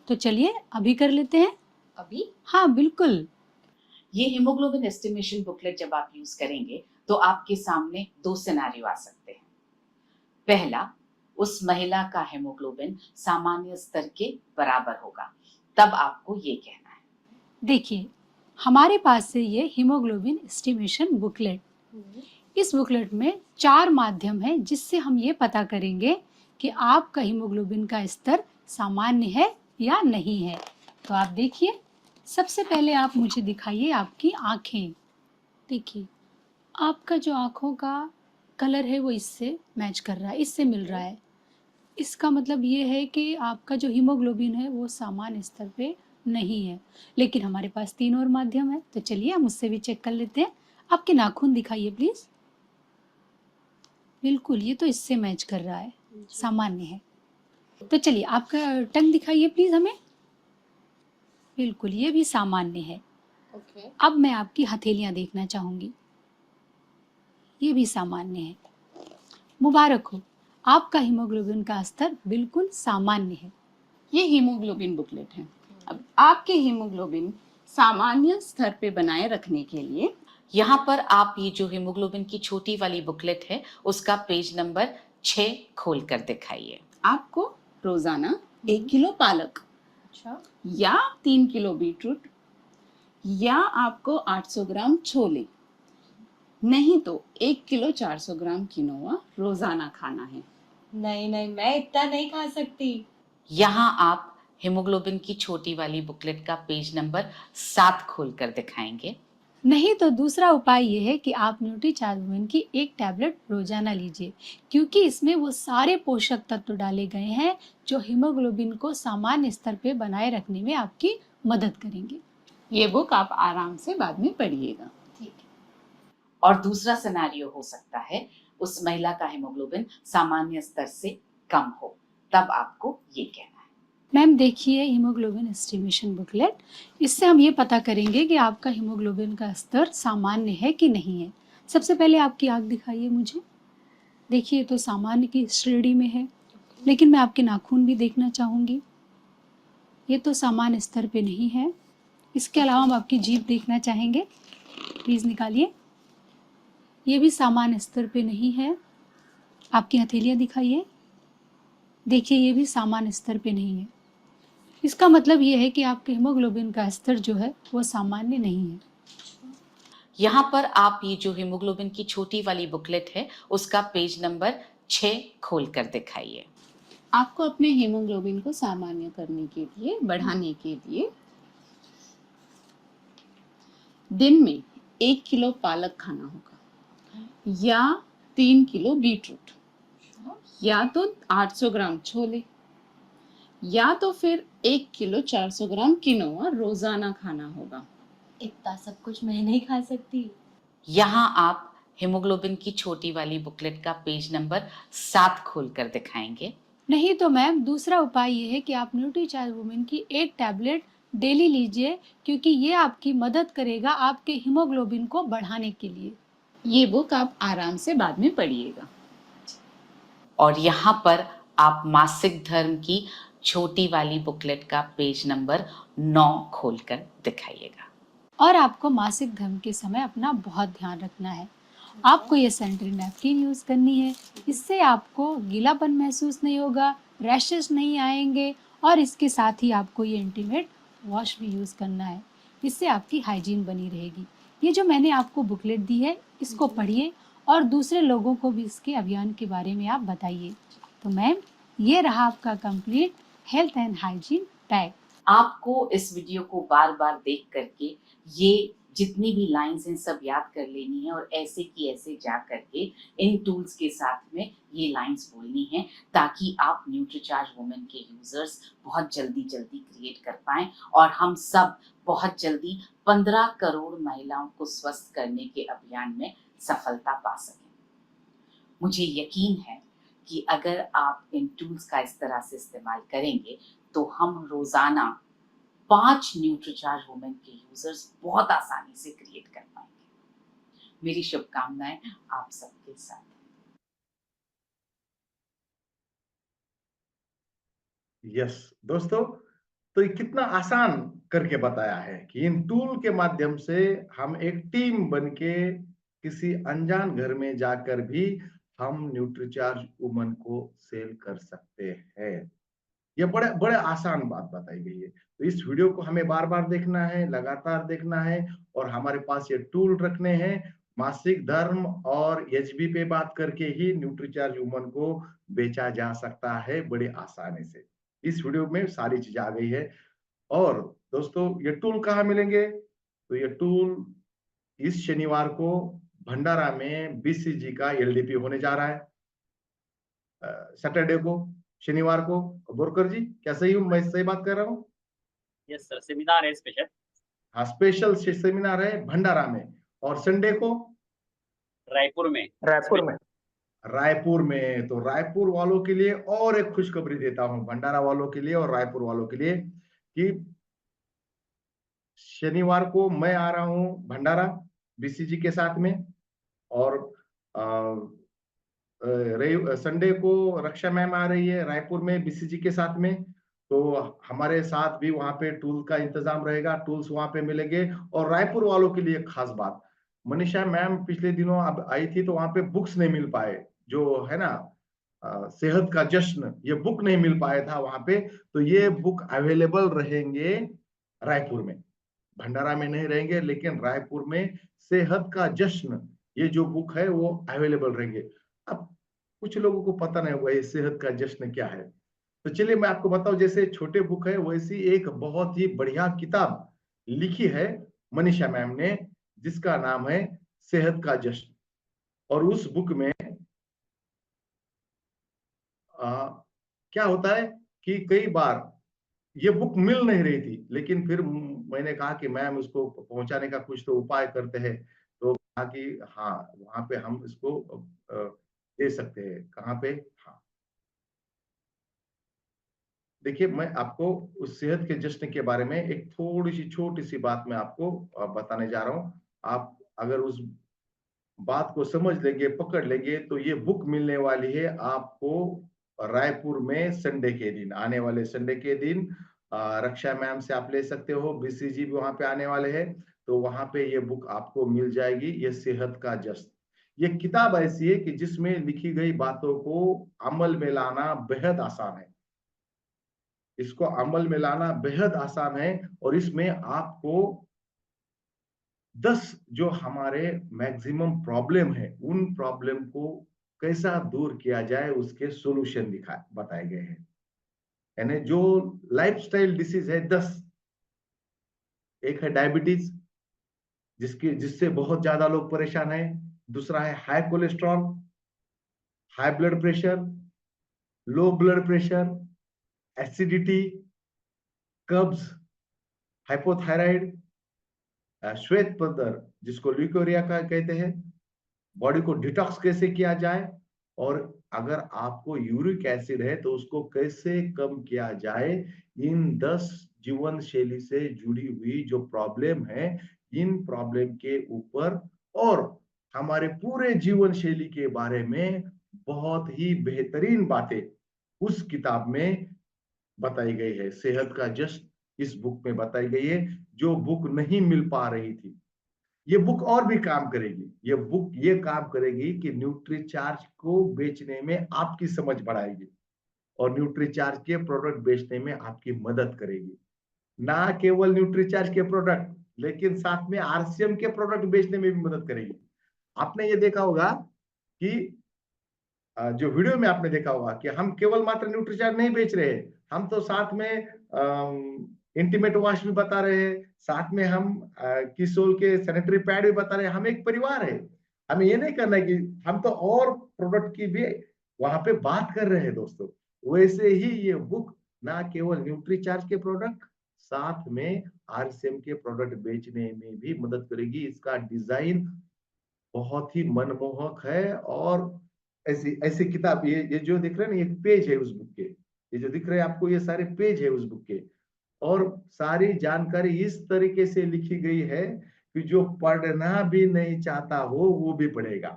तो चलिए अभी कर लेते हैं। अभी? हाँ बिल्कुल। ये हीमोग्लोबिन एस्टिमेशन बुकलेट जब आप यूज करेंगे तो आपके सामने 2 सिनेरियो आ सकते हैं। पहला, उस महिला का हीमोग्लोबिन सामान्य स्तर के बराबर होगा। तब आपको ये कहना है, देखिए, हमारे पास से ये हीमोग्लोबिन एस्टिमेशन बुकलेट, इस बुकलेट में 4 माध्यम है जिससे हम ये पता करेंगे कि आपका हीमोग्लोबिन का स्तर सामान्य है या नहीं है। तो आप देखिए, सबसे पहले आप मुझे दिखाइए आपकी आँखें। देखिए, आपका जो आँखों का कलर है वो इससे मैच कर रहा है, इससे मिल रहा है। इसका मतलब ये है कि आपका जो हीमोग्लोबिन है वो सामान्य स्तर पे नहीं है। लेकिन हमारे पास 3 और माध्यम है, तो चलिए हम उससे भी चेक कर लेते हैं। आपके नाखून दिखाइए प्लीज। बिल्कुल, ये तो इससे मैच कर रहा है, सामान्य है। तो चलिए आपका टंग दिखाइए प्लीज हमें। बिल्कुल, ये भी सामान्य है। ओके। अब मैं आपकी हथेलियां देखना चाहूंगी, ये भी सामान्य है। मुबारक हो, आपका हीमोग्लोबिन का स्तर बिल्कुल सामान्य है। ये हीमोग्लोबिन बुकलेट है। अब आपके हीमोग्लोबिन सामान्य स्तर पे बनाए रखने के लिए यहाँ पर आप ये जो हीमोग्लोबिन की छोटी वाली बुकलेट है उसका पेज नंबर 6 खोल कर दिखाइए। आपको रोजाना 1 किलो पालक या 3 किलो बीटरूट या आपको 800 ग्राम छोले नहीं तो 1 किलो 400 ग्राम किनोआ रोजाना खाना है। नहीं नहीं, मैं इतना नहीं खा सकती। यहाँ आप हीमोग्लोबिन की छोटी वाली बुकलेट का पेज नंबर 7 खोल कर दिखाएंगे। नहीं तो दूसरा उपाय ये है कि आप न्यूट्रीचार्ज वुमेन की एक टैबलेट रोजाना लीजिए, क्योंकि इसमें वो सारे पोषक तत्व डाले गए हैं जो हीमोग्लोबिन को सामान्य स्तर पे बनाए रखने में आपकी मदद करेंगे। ये बुक आप आराम से बाद में पढ़िएगा। और दूसरा सिनेरियो हो सकता है उस महिला का हीमोग्लोबिन सामान्य स्तर से कम हो, तब आपको ये कहना है। मैम देखिए हीमोग्लोबिन एस्टिमेशन बुकलेट, इससे हम ये पता करेंगे कि आपका हीमोग्लोबिन का स्तर सामान्य है कि नहीं है। सबसे पहले आपकी आँख दिखाइए मुझे। देखिए तो सामान्य की श्रेणी में है, लेकिन मैं आपके नाखून भी देखना चाहूँगी। ये तो सामान्य स्तर पे नहीं है। इसके अलावा हम आपकी जीभ देखना चाहेंगे, प्लीज़ निकालिए। ये भी सामान्य स्तर पे नहीं है। आपकी हथेलियाँ दिखाइए। देखिए ये भी सामान्य स्तर पे नहीं है। इसका मतलब ये है कि आपके हीमोग्लोबिन का स्तर जो है वो सामान्य नहीं है। यहाँ पर आप ये जो हीमोग्लोबिन की छोटी वाली बुकलेट है उसका पेज नंबर 6 खोल कर दिखाइए। आपको अपने हीमोग्लोबिन को सामान्य करने के लिए, बढ़ाने के लिए दिन में 1 किलो पालक खाना होगा या 3 किलो बीटरूट या तो 800 ग्राम छोले या तो फिर 1 किलो 400 ग्राम किनोआ रोजाना खाना होगा। इतना सब कुछ मैं नहीं खा सकती। यहाँ आप हीमोग्लोबिन की छोटी वाली बुकलेट का पेज नंबर 7 खोल कर दिखाएंगे। नहीं तो मैम दूसरा उपाय ये है कि आप न्यूट्रीचार्ज वुमेन की एक टैबलेट डेली लीजिए, क्योंकि ये आपकी मदद करेगा आपके हीमोग्लोबिन को बढ़ाने के लिए। ये बुक आप आराम से बाद में पढ़िएगा। और यहाँ पर आप मासिक धर्म की छोटी वाली बुकलेट का पेज नंबर 9 खोल कर दिखाइएगा। और आपको मासिक धर्म के समय अपना बहुत ध्यान रखना है। आपको ये सैनिटरी नैपकिन यूज़ करनी है, इससे आपको गीलापन महसूस नहीं होगा, रैशेस नहीं आएंगे, और इसके साथ ही आपको ये इंटीमेट वॉश भी यूज़ करना है। इससे आपकी हाइजीन बनी रहेगी। ये जो मैंने आपको बुकलेट दी है इसको पढ़िए और दूसरे लोगों को भी इसके अभियान के बारे में आप बताइए। तो मैम ये रहा आपका complete health and hygiene pack. आपको इस वीडियो को बार बार देख करके ये जितनी भी लाइंस हैं सब याद कर लेनी है और ऐसे की ऐसे जा करके इन टूल्स के साथ में ये लाइंस बोलनी है, ताकि आप न्यूट्रीचार्ज वुमेन के यूजर्स बहुत जल्दी क्रिएट कर पाएं और हम सब बहुत जल्दी 15 करोड़ महिलाओं को स्वस्थ करने के अभियान में सफलता पा सकें। मुझे यकीन है कि अगर आप इन टूल्स का इस तरह से इस्तेमाल करेंगे तो हम रोजाना 5 न्यूट्रीचार्ज वुमेन के यूजर्स बहुत आसानी से क्रिएट कर पाएंगे। मेरी शुभकामनाएं आप सबके साथ। यस दोस्तों, तो ये कितना आसान करके बताया है कि इन टूल के माध्यम से हम एक टीम बनके किसी अनजान घर में जाकर भी हम न्यूट्रीचार्ज वुमन को सेल कर सकते हैं। ये बड़े बड़े आसान बात बताई गई है। तो इस वीडियो को हमें बार बार देखना है, लगातार देखना है और हमारे पास ये टूल रखने हैं। मासिक धर्म और एचबी पे बात करके ही न्यूट्रीचार्ज वुमन को बेचा जा सकता है बड़ी आसानी से। इस वीडियो में सारी चीजें आ गई है। और दोस्तों ये टूल कहाँ मिलेंगे? तो ये टूल इस शनिवार को भंडारा में बीसीजी का एलडीपी होने जा रहा है, सैटरडे को, शनिवार को। बोरकर जी क्या सही हूँ, मैं सही बात कर रहा हूँ? यस सर, सेमिनार है स्पेशल। हाँ, स्पेशल सेमिनार है भंडारा में। और संडे को रायपुर में। रायपुर में। तो रायपुर वालों के लिए और एक खुशखबरी देता हूं, भंडारा वालों के लिए और रायपुर वालों के लिए, कि शनिवार को मैं आ रहा हूं भंडारा बीसीजी के साथ में, और संडे को रक्षा मैम आ रही है रायपुर में बीसीजी के साथ में। तो हमारे साथ भी वहां पे टूल का इंतजाम रहेगा, टूल्स वहां पे मिलेंगे। और रायपुर वालों के लिए खास बात, मनीषा मैम पिछले दिनों अब आई थी तो वहां पे बुक्स नहीं मिल पाए, जो है ना सेहत का जश्न, ये बुक नहीं मिल पाया था वहां पे। तो ये बुक अवेलेबल रहेंगे रायपुर में, भंडारा में नहीं रहेंगे, लेकिन रायपुर में सेहत का जश्न ये जो बुक है वो अवेलेबल रहेंगे। अब कुछ लोगों को पता नहीं होगा ये सेहत का जश्न क्या है, तो चलिए मैं आपको बताऊं। जैसे छोटे बुक है वैसी एक बहुत ही बढ़िया किताब लिखी है मनीषा मैम ने, जिसका नाम है सेहत का जश्न। और उस बुक में क्या होता है कि कई बार ये बुक मिल नहीं रही थी, लेकिन फिर मैंने कहा कि मैम उसको पहुंचाने का कुछ तो उपाय करते हैं। तो कहा कि हाँ वहां पे हम इसको दे सकते हैं। कहाँ पे? हाँ देखिए, मैं आपको उस सेहत के जश्न के बारे में एक थोड़ी सी छोटी सी बात मैं आपको बताने जा रहा हूँ। आप अगर उस बात को समझ लेंगे, पकड़ लेंगे, तो ये बुक मिलने वाली है आपको रायपुर में संडे के दिन, आने वाले संडे के दिन। रक्षा मैम से आप ले सकते हो, बीसीजी भी वहां पे आने वाले हैं, तो वहां पे ये बुक आपको मिल जाएगी, ये सेहत का जश्न। ये किताब ऐसी है कि जिसमें लिखी गई बातों को अमल में लाना बेहद आसान है। इसको अमल में लाना बेहद आसान है। और इसमें आपको 10 जो हमारे मैक्सिमम प्रॉब्लम है, उन प्रॉब्लम को कैसा दूर किया जाए उसके सॉल्यूशन बताए गए हैं। यानी जो लाइफस्टाइल डिसीज है 10, एक है डायबिटीज, जिससे बहुत ज्यादा लोग परेशान है। दूसरा है high cholesterol, high blood pressure, low blood pressure, acidity, कब्ज, हाइपोथायराइड, श्वेत पदर जिसको ल्यूकोरिया का कहते हैं, बॉडी को डिटॉक्स कैसे किया जाए, और अगर आपको यूरिक एसिड है तो उसको कैसे कम किया जाए। इन 10 जीवन शैली से जुड़ी हुई जो प्रॉब्लम है, इन प्रॉब्लम के ऊपर और हमारे पूरे जीवन शैली के बारे में बहुत ही बेहतरीन बातें उस किताब में बताई गई है। सेहत का जश्न इस बुक में बताई गई है, जो बुक नहीं मिल पा रही थी। ये बुक और भी काम करेगी। ये बुक ये काम करेगी कि न्यूट्रीचार्ज को बेचने में आपकी समझ बढ़ाएगी और न्यूट्रीचार्ज के प्रोडक्ट बेचने में आपकी मदद करेगी। ना केवल न्यूट्रीचार्ज के प्रोडक्ट, लेकिन साथ में आरसीएम के प्रोडक्ट बेचने में भी मदद करेगी। आपने ये देखा होगा कि जो वीडियो में आपने देखा होगा कि हम केवल मात्र न्यूट्रीचार्ज नहीं बेच रहे हैं, हम तो साथ में इंटीमेट वॉश भी बता रहे हैं, साथ में हम किसोल के सैनिटरी पैड भी बता रहे हैं। हम एक परिवार है, हमें ये नहीं करना है कि हम तो और प्रोडक्ट की भी वहां पे बात कर रहे हैं दोस्तों। वैसे ही ये बुक ना केवल न्यूट्रीचार्ज के प्रोडक्ट, साथ में आरसीएम के प्रोडक्ट बेचने में भी मदद करेगी। इसका डिजाइन बहुत ही मनमोहक है। और ऐसी ऐसी किताब, ये जो दिख रहे हैं ना, ये पेज है उस बुक के, ये जो दिख रहे हैं आपको, ये सारे पेज है उस बुक के। और सारी जानकारी इस तरीके से लिखी गई है कि जो पढ़ना भी नहीं चाहता हो वो भी पढ़ेगा।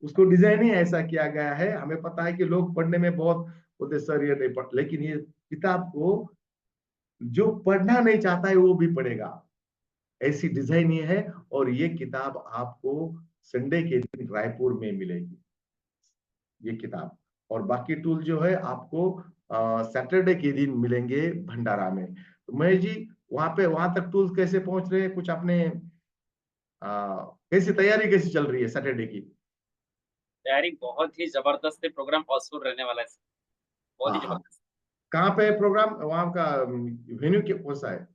उसको डिजाइन ही ऐसा किया गया है। हमें पता है कि लोग पढ़ने में बहुत बोलते सर ये नहीं पढ़, लेकिन ये किताब को जो पढ़ना नहीं चाहता है वो भी पढ़ेगा, ऐसी डिजाइन ये है। और ये किताब आपको संडे के दिन रायपुर में मिलेगी, ये किताब। और बाकी टूल जो है आपको सैटरडे के दिन मिलेंगे भंडारा में। तो महेश जी, वहां तक टूल्स कैसे पहुंच रहे हैं, कुछ आपने कैसी तैयारी कैसी चल रही है सैटरडे की? तैयारी बहुत ही जबरदस्त है, प्रोग्राम हाउसफुल रहने वाला है, बहुत ही हाँ, जबरदस्त। कहाँ पे है प्रोग्राम? वहाँ का वेन्यू कौन सा है?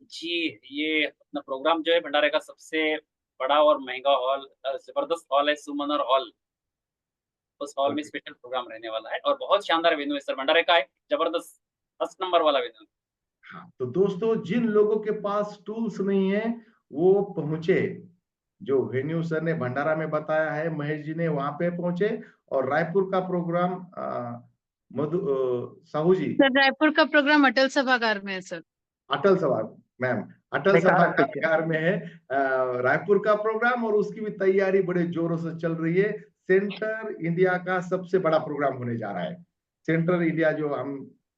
जी, ये अपना प्रोग्राम जो है भंडारे का सबसे बड़ा और महँगा हॉल, ज़बरदस्त हॉल है सुमनर हॉल। उस हॉल में ओके। स्पेशल प्रोग्राम रहने वाला है और बहुत शानदार वेन्यू है सर, भंडारे का एक जबरदस्त फर्स्ट नंबर वाला वेन्यू। हाँ, तो दोस्तों जिन लोगों के पास टूल्स नहीं है वो पहुंचे, जो वेन्यू सर ने भंडारा में बताया है, महेश जी ने वहां पे पहुंचे। और रायपुर का प्रोग्राम मधु साहू जी, सर रायपुर का प्रोग्राम अटल सभागार में है सर। अटल सभा मैम, अटल सभागार में है रायपुर का प्रोग्राम, और उसकी भी तैयारी बड़े जोरों से चल रही है। सेंटर इंडिया का सबसे बड़ा प्रोग्राम होने जा रहा है। सेंटर इंडिया, जो हम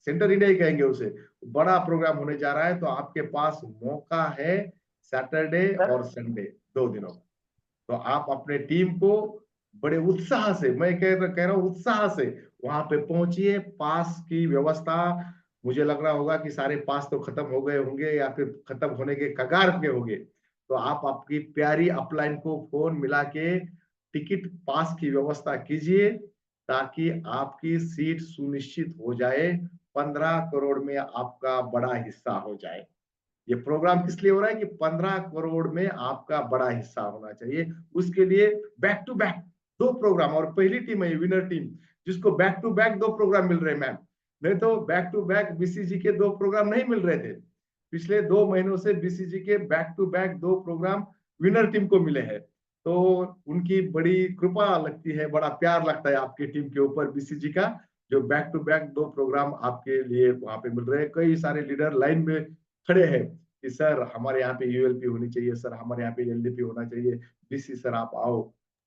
सेंटर इंडिया ही कहेंगे उसे, बड़ा प्रोग्राम होने जा रहा है। तो आपके पास मौका है सैटरडे और संडे 2 दिनों का। तो आप अपने टीम को बड़े उत्साह से, मैं कह रहा हूँ उत्साह से वहां पे पहुंचिए। पास की व्यवस्था, मुझे लग रहा होगा कि सारे पास तो खत्म हो गए होंगे या फिर खत्म होने के कगार पे होंगे। तो आप आपकी प्यारी अपलाइन को फोन मिला के टिकट पास की व्यवस्था कीजिए, ताकि आपकी सीट सुनिश्चित हो जाए, 15 करोड़ में आपका बड़ा हिस्सा हो जाए। ये प्रोग्राम किस लिए हो रहा है कि 15 करोड़ में आपका बड़ा हिस्सा होना चाहिए। उसके लिए बैक टू बैक 2 प्रोग्राम, और पहली टीम है विनर टीम जिसको बैक टू बैक 2 प्रोग्राम मिल रहे हैं मैम। नहीं तो बैक टू बैक बीसीजी के 2 प्रोग्राम नहीं मिल रहे थे। पिछले 2 महीनों से बीसीजी के back to back 2 programme winner team को मिले हैं। तो उनकी बड़ी कृपा लगती है, बड़ा प्यार लगता है आपकी टीम के ऊपर बीसीजी का, जो बैक टू बैक 2 प्रोग्राम आपके लिए वहां पे मिल रहे हैं। कई सारे लीडर लाइन में खड़े हैं कि सर हमारे यहाँ पे यूएलपी होनी चाहिए, सर हमारे यहाँ पे एलडीपी होना चाहिए, बीसी सर आप आओ।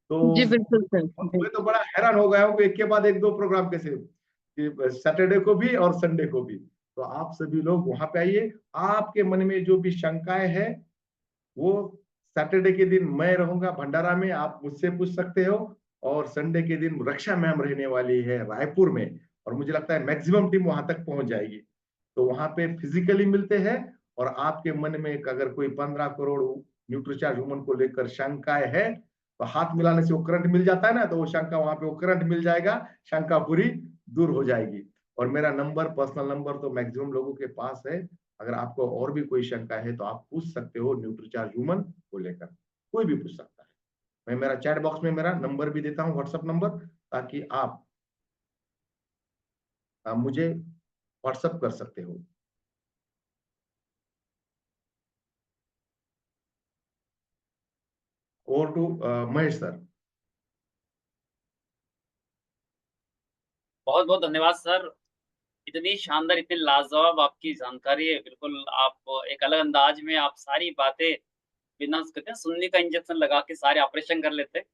तो जी बिल्कुल सर। मैं तो बड़ा हैरान हो गया हूँ कि एक के बाद एक 2 प्रोग्राम कैसे, कि सैटरडे को भी और संडे को भी। तो आप सभी लोग वहां पे आइए। आपके मन में जो भी शंकाएं हैं वो सैटरडे के दिन मैं रहूंगा भंडारा में, आप मुझसे पूछ सकते हो। और संडे के दिन रक्षा मैम रहने वाली है रायपुर में, और मुझे लगता है मैक्सिमम टीम वहां तक पहुंच जाएगी। तो वहां पे फिजिकली मिलते हैं। और आपके मन में अगर कोई 15 करोड़ न्यूट्रीचार्ज वुमन को लेकर शंकाएं है, तो हाथ मिलाने से वो करंट मिल जाता है ना, तो वो शंका वहां पे वो करंट मिल जाएगा, शंका पूरी दूर हो जाएगी। और मेरा नंबर, पर्सनल नंबर तो मैक्सिमम लोगों के पास है। अगर आपको और भी कोई शंका है तो आप पूछ सकते हो न्यूट्रीचार्ज वुमन को लेकर, कोई भी पूछ सकता है। मैं मेरा चैट बॉक्स में मेरा नंबर भी देता हूँ, व्हाट्सएप नंबर, ताकि आप मुझे व्हाट्सएप कर सकते हो। Over to Mahesh sir. बहुत-बहुत धन्यवाद सर। इतनी शानदार, इतनी लाजवाब आपकी जानकारी है, बिल्कुल आप एक अलग अंदाज में आप सारी बातें बिना कहते हैं सुन्नी का इंजेक्शन लगा के सारे ऑपरेशन कर लेते हैं।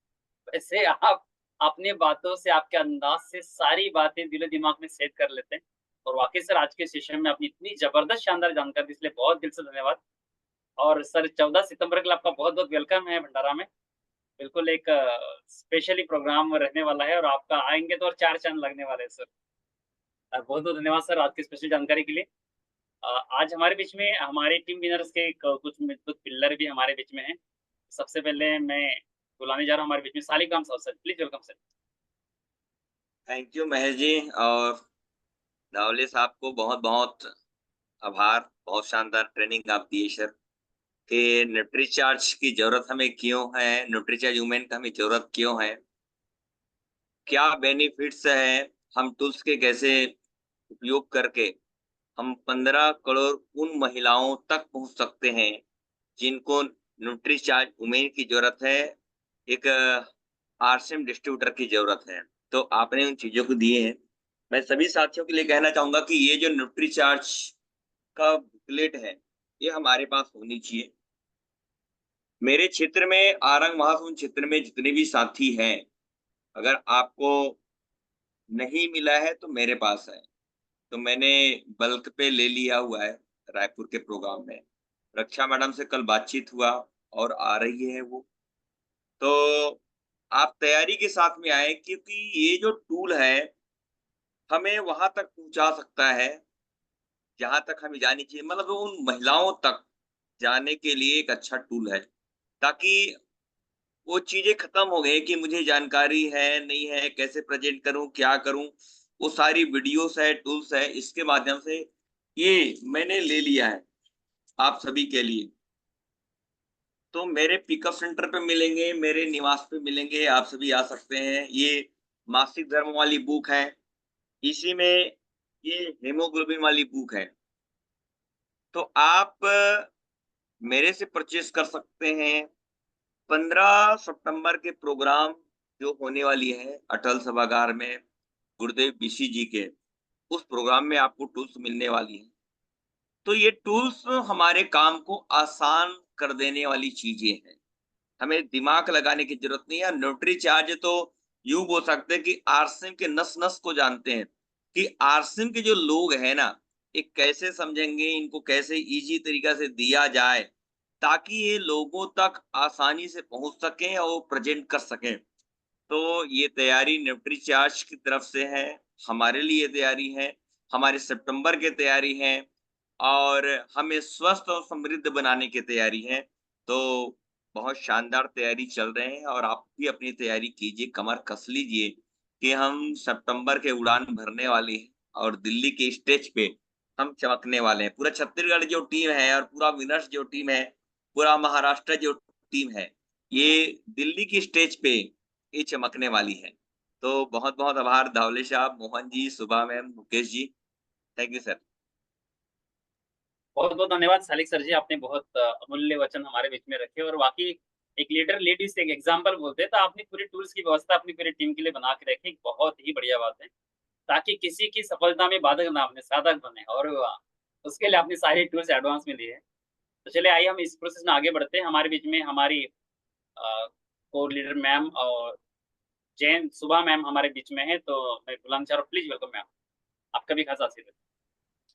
वैसे आप अपनी बातों से, आपके अंदाज से सारी बातें दिलो-दिमाग में सेट कर लेते हैं। और वाक़ई सर आज के सेशन में आपने इतनी ज़बरदस्त शानदार जानकारी दी, इसलिए बहुत दिल से धन्यवाद। और सर 14 सितंबर के लिए आपका बहुत-बहुत वेलकम है भंडारा में। बिल्कुल एक स्पेशली प्रोग्राम रहने वाला है और आपका आएँगे तो और 4 चाँद लगने वाले हैं सर। बहुत-बहुत धन्यवाद सर आज की स्पेशल जानकारी के लिए। अ, आज हमारे बीच में हमारे टीम विनर्स के कुछ पिल्लर भी हमारे बीच में हैं। सबसे पहले मैं बुलाने जा रहा हूँ हमारे बीच में सालिक राम साहब sir, please welcome sir. Thank you Mahesh ji, और नवले साहब को बहुत बहुत आभार। बहुत शानदार ट्रेनिंग आप दिए सर, कि न्यूट्रीचार्ज की जरूरत हमें क्यों है, न्यूट्रीचार्ज वुमेन का हमें जरूरत क्यों है, क्या बेनिफिट्स है, हम टूल्स के कैसे उपयोग करके हम 15 करोड़ उन महिलाओं तक पहुंच सकते हैं जिनको न्यूट्रीचार्ज वुमेन की जरूरत है, एक आरसीएम डिस्ट्रीब्यूटर की जरूरत है। तो आपने उन चीजों को दिए हैं। मैं सभी साथियों के लिए कहना चाहूंगा कि ये जो न्यूट्रीचार्ज का बुकलेट है, ये हमारे पास होनी चाहिए। मेरे क्षेत्र में, आरंग महासमुंद क्षेत्र में जितने भी साथी हैं, अगर आपको नहीं मिला है तो मेरे पास है। तो मैंने बल्क पे ले लिया हुआ है रायपुर के प्रोग्राम में। रक्षा मैडम से कल बातचीत हुआ और आ रही है वो। तो आप तैयारी के साथ में आए, क्योंकि ये जो टूल है हमें वहां तक पहुंचा सकता है जहां तक हमें जानी चाहिए, मतलब उन महिलाओं तक जाने के लिए एक अच्छा टूल है, ताकि वो चीजें खत्म हो गई कि मुझे जानकारी है नहीं है, कैसे प्रेजेंट करूं, क्या करूं। वो सारी वीडियोस है, टूल्स है, इसके माध्यम से ये मैंने ले लिया है आप सभी के लिए। तो मेरे पिकअप सेंटर पे मिलेंगे, मेरे निवास पे मिलेंगे, आप सभी आ सकते हैं। ये मासिक धर्म वाली बुक है, इसी में ये हीमोग्लोबिन वाली बुक है। तो आप मेरे से परचेज कर सकते हैं। 15 सितंबर के प्रोग्राम जो होने वाली है अटल सभागार में गुरुदेव बीसी जी के, उस प्रोग्राम में आपको टूल्स मिलने वाली है। तो ये टूल्स हमारे काम को आसान कर देने वाली चीजें हैं। हमें दिमाग लगाने की जरूरत नहीं है। न्यूट्री चार्ज तो यूं बोल सकते हैं कि आरसिम के नस-नस को जानते हैं कि आरसिम के जो लोग हैं ना, ये कैसे समझेंगे, इनको कैसे ईज़ी तरीका से दिया जाए, ताकि ये लोगों तक आसानी से पहुँच सकें और प्रेज़ेंट कर सकें। तो ये तैयारी न्यूट्री चार्ज की तरफ से है, हमारे लिए तैयारी है, हमारे सितंबर की तैयारी है और हमें स्वस्थ और समृद्ध बनाने की तैयारी है। तो बहुत शानदार तैयारी चल रहे हैं और आप भी अपनी तैयारी कीजिए, कमर कस लीजिए कि हम सितंबर के उड़ान भरने वाले हैं और दिल्ली के स्टेज पे हम चमकने वाले हैं। पूरा छत्तीसगढ़ जो टीम है और पूरा विनर्स जो टीम है, पूरा महाराष्ट्र जो टीम है, ये दिल्ली की स्टेज पे ये चमकने वाली है। तो बहुत-बहुत आभार धावले साहब, Mohan ji, Subha ma'am, Mukesh ji. Thank you sir. बहुत-बहुत धन्यवाद सालिक सर जी, आपने बहुत अमूल्य वचन हमारे बीच में रखे और वाक़ई एक लीडर लीड से एक एग्ज़ाम्पल बोलते हैं, तो आपने पूरी टूल्स की व्यवस्था अपनी पूरी टीम के लिए बना के रखी, बहुत ही बढ़िया बात है। ताकि किसी की सफलता में बाधक ना बने, साधक बने और उसके लिए आपने सारी टूल्स एडवांस में ली है। तो चलिए आइए हम इस प्रोसेस में आगे बढ़ते हैं। हमारे बीच में हमारी कोर लीडर मैम और जैन सुभा मैम हमारे बीच में है, तो मैं बुलंद चाहूँ प्लीज़ वेलकम मैम। आपका भी खासा आशीर्वाद।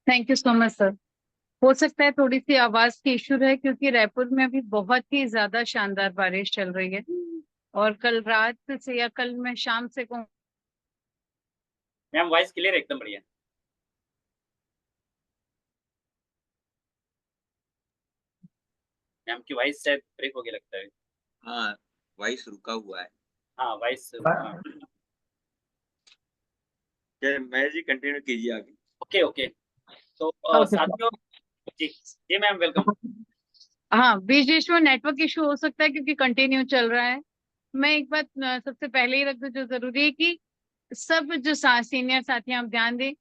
Thank you so much sir. हो सकता है थोड़ी सी आवाज की इशू है क्योंकि रायपुर में अभी बहुत ही ज्यादा शानदार बारिश चल रही है और कल रात से या कल मैं शाम से कहूँ मैम वॉइस क्लियर है एकदम बढ़िया। मैम की वॉइस शायद ब्रेक हो गया लगता है। हाँ, वॉइस रुका हुआ है। हाँ, वॉइस चलिए महेश जी कंटिन्यू कीजिए आगे। Okay, okay. तो ओके सर। साथियों जी, जी मैम वेलकम। हाँ, बीच बीच में नेटवर्क इशू हो सकता है क्योंकि कंटिन्यू चल रहा है। मैं एक बात सबसे पहले ही रख दूं जो जरूरी है कि सब जो सीनियर साथी आप ध्यान दें,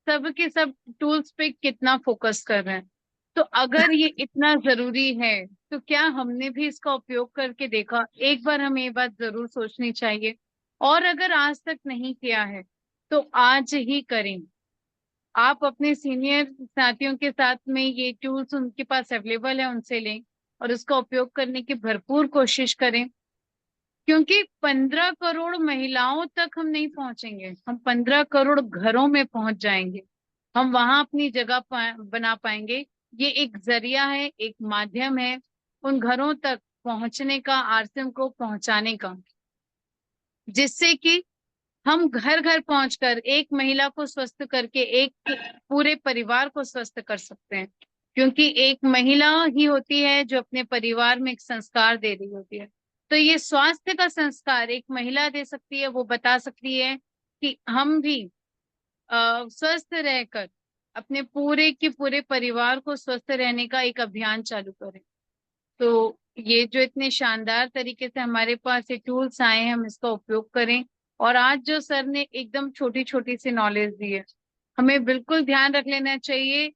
सब के सब टूल्स पे कितना फोकस कर रहे हैं। तो अगर ये इतना जरूरी है तो क्या हमने भी इसका उपयोग करके देखा? एक बार हमें ये बात जरूर सोचनी चाहिए और अगर आज तक नहीं किया है तो आज ही करें। आप अपने सीनियर साथियों के साथ में ये टूल्स उनके पास अवेलेबल है उनसे लें और उसका उपयोग करने की भरपूर कोशिश करें, क्योंकि 15 करोड़ महिलाओं तक हम नहीं पहुंचेंगे, हम 15 करोड़ घरों में पहुंच जाएंगे। हम वहां अपनी जगह बना पाएंगे। ये एक जरिया है, एक माध्यम है उन घरों तक पहुंचने का, आरसीएम को पहुंचाने का, जिससे कि हम घर घर पहुंचकर एक महिला को स्वस्थ करके एक पूरे परिवार को स्वस्थ कर सकते हैं, क्योंकि एक महिला ही होती है जो अपने परिवार में एक संस्कार दे रही होती है। तो ये स्वास्थ्य का संस्कार एक महिला दे सकती है, वो बता सकती है कि हम भी स्वस्थ रहकर अपने पूरे के पूरे परिवार को स्वस्थ रहने का एक अभियान चालू करें। तो ये जो इतने शानदार तरीके से हमारे पास ये टूल्स आए हैं, हम इसका उपयोग करें। और आज जो सर ने एकदम छोटी छोटी सी नॉलेज दी है, हमें बिल्कुल ध्यान रख लेना चाहिए।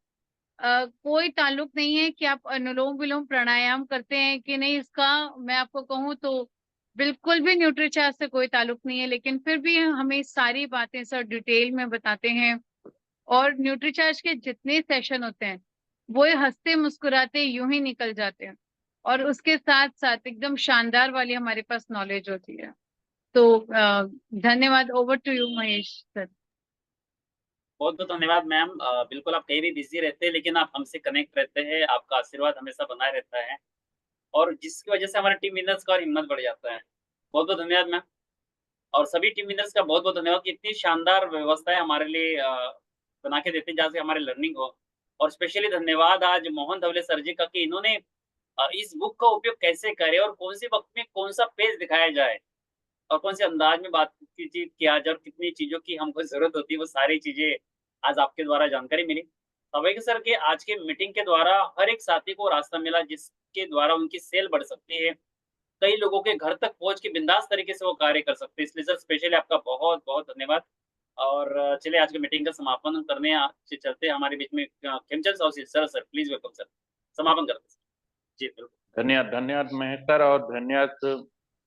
कोई ताल्लुक नहीं है कि आप अनुलोम विलोम प्राणायाम करते हैं कि नहीं, इसका मैं आपको कहूँ तो बिल्कुल भी न्यूट्रीचार्ज से कोई ताल्लुक नहीं है, लेकिन फिर भी हमें सारी बातें सर डिटेल में बताते हैं। और न्यूट्रीचार्ज के जितने सेशन होते हैं वो हंसते मुस्कुराते यूं ही निकल जाते हैं और उसके साथ साथ एकदम शानदार वाली हमारे पास नॉलेज होती है। तो धन्यवाद। Over to you Mahesh sir. बहुत-बहुत धन्यवाद मैम। बिल्कुल आप कहीं भी बिज़ी रहते हैं, लेकिन आप हमसे कनेक्ट रहते हैं, आपका आशीर्वाद हमेशा बना रहता है और जिसकी वजह से हमारे टीम विनर्स का और हिम्मत बढ़ जाता है। बहुत-बहुत धन्यवाद मैम और सभी टीम विनर्स का बहुत-बहुत धन्यवाद कि इतनी शानदार व्यवस्थाएँ हमारे लिए बना के देते हैं, जहाँ से हमारी लर्निंग हो। और स्पेशली धन्यवाद आज मोहन धवले सर जी का कि इन्होंने इस बुक का उपयोग कैसे करें और कौन से वक़्त में कौन-सा पेज दिखाया जाए और कौन से अंदाज में बातचीत किया जाए और कितनी चीज़ों की हमको ज़रूरत होती है, वो सारी चीज़ें आज आपके द्वारा जानकारी मिली। स्वाभाविक है सर कि आज के मीटिंग के द्वारा हर एक साथी को रास्ता मिला जिसके द्वारा उनकी सेल बढ़ सकती है। कई लोगों के घर तक पहुँच के बिंदास तरीके से वो कार्य कर सकते हैं। इसलिए सर स्पेशली आपका बहुत-बहुत धन्यवाद। और चलिए आज की मीटिंग का समापन करने चलते हैं हमारे बीच में Khemchand Sahu sir please welcome sir. समापन करते हैं। जी, बिल्कुल। धन्यवाद महेश सर और धन्यवाद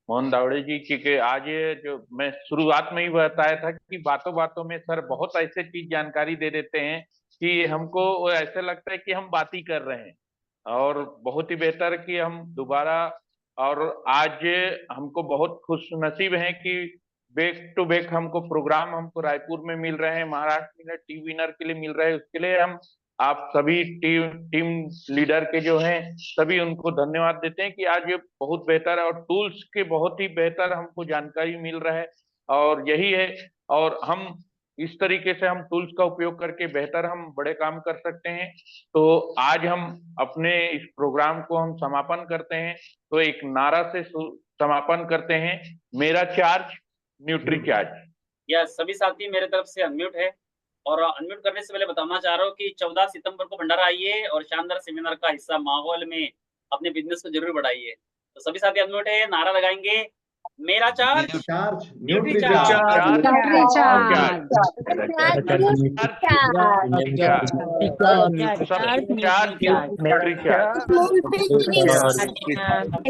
मोहन दावड़े जी, क्योंकि आज ये जो मैं शुरुआत में ही बताया था कि बातों बातों में सर बहुत ऐसे चीज जानकारी दे देते हैं कि हमको ऐसा लगता है कि हम बात ही कर रहे हैं, और बहुत ही बेहतर कि हम दोबारा, और आज हमको बहुत खुश नसीब है कि बैक टू बैक हमको प्रोग्राम हमको रायपुर में मिल रहे हैं, महाराष्ट्र में टीम विनर के लिए मिल रहे हैं। उसके लिए हम आप सभी टीम लीडर के जो हैं सभी उनको धन्यवाद देते हैं कि आज ये बहुत बेहतर है और टूल्स के बहुत ही बेहतर हमको जानकारी मिल रहा है, और यही है। और हम इस तरीके से हम टूल्स का उपयोग करके बेहतर हम बड़े काम कर सकते हैं। तो आज हम अपने इस प्रोग्राम को हम समापन करते हैं, तो एक नारा से समापन करते हैं, मेरा चार्ज न्यूट्री चार्ज। या सभी साथी मेरे तरफ से अनम्यूट है, और अनम्यूट करने से पहले बताना चाह रहा हूँ कि 14 सितंबर को भंडारा आइए और शानदार सेमिनार का हिस्सा माहौल में अपने बिजनेस को जरूर बढ़ाइए। तो सभी साथी अनम्यूट है, नारा लगाएंगे, मेरा चार्ज न्यूट्री चार्ज।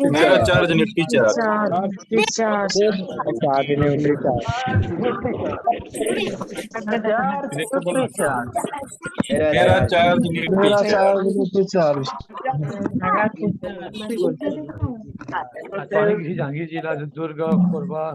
मेरा चार्ज न्यूट्री चार्ज। मेरा चार्ज न्यूट्री चार्ज। जहांगीर जिला दुर्ग कोरबा।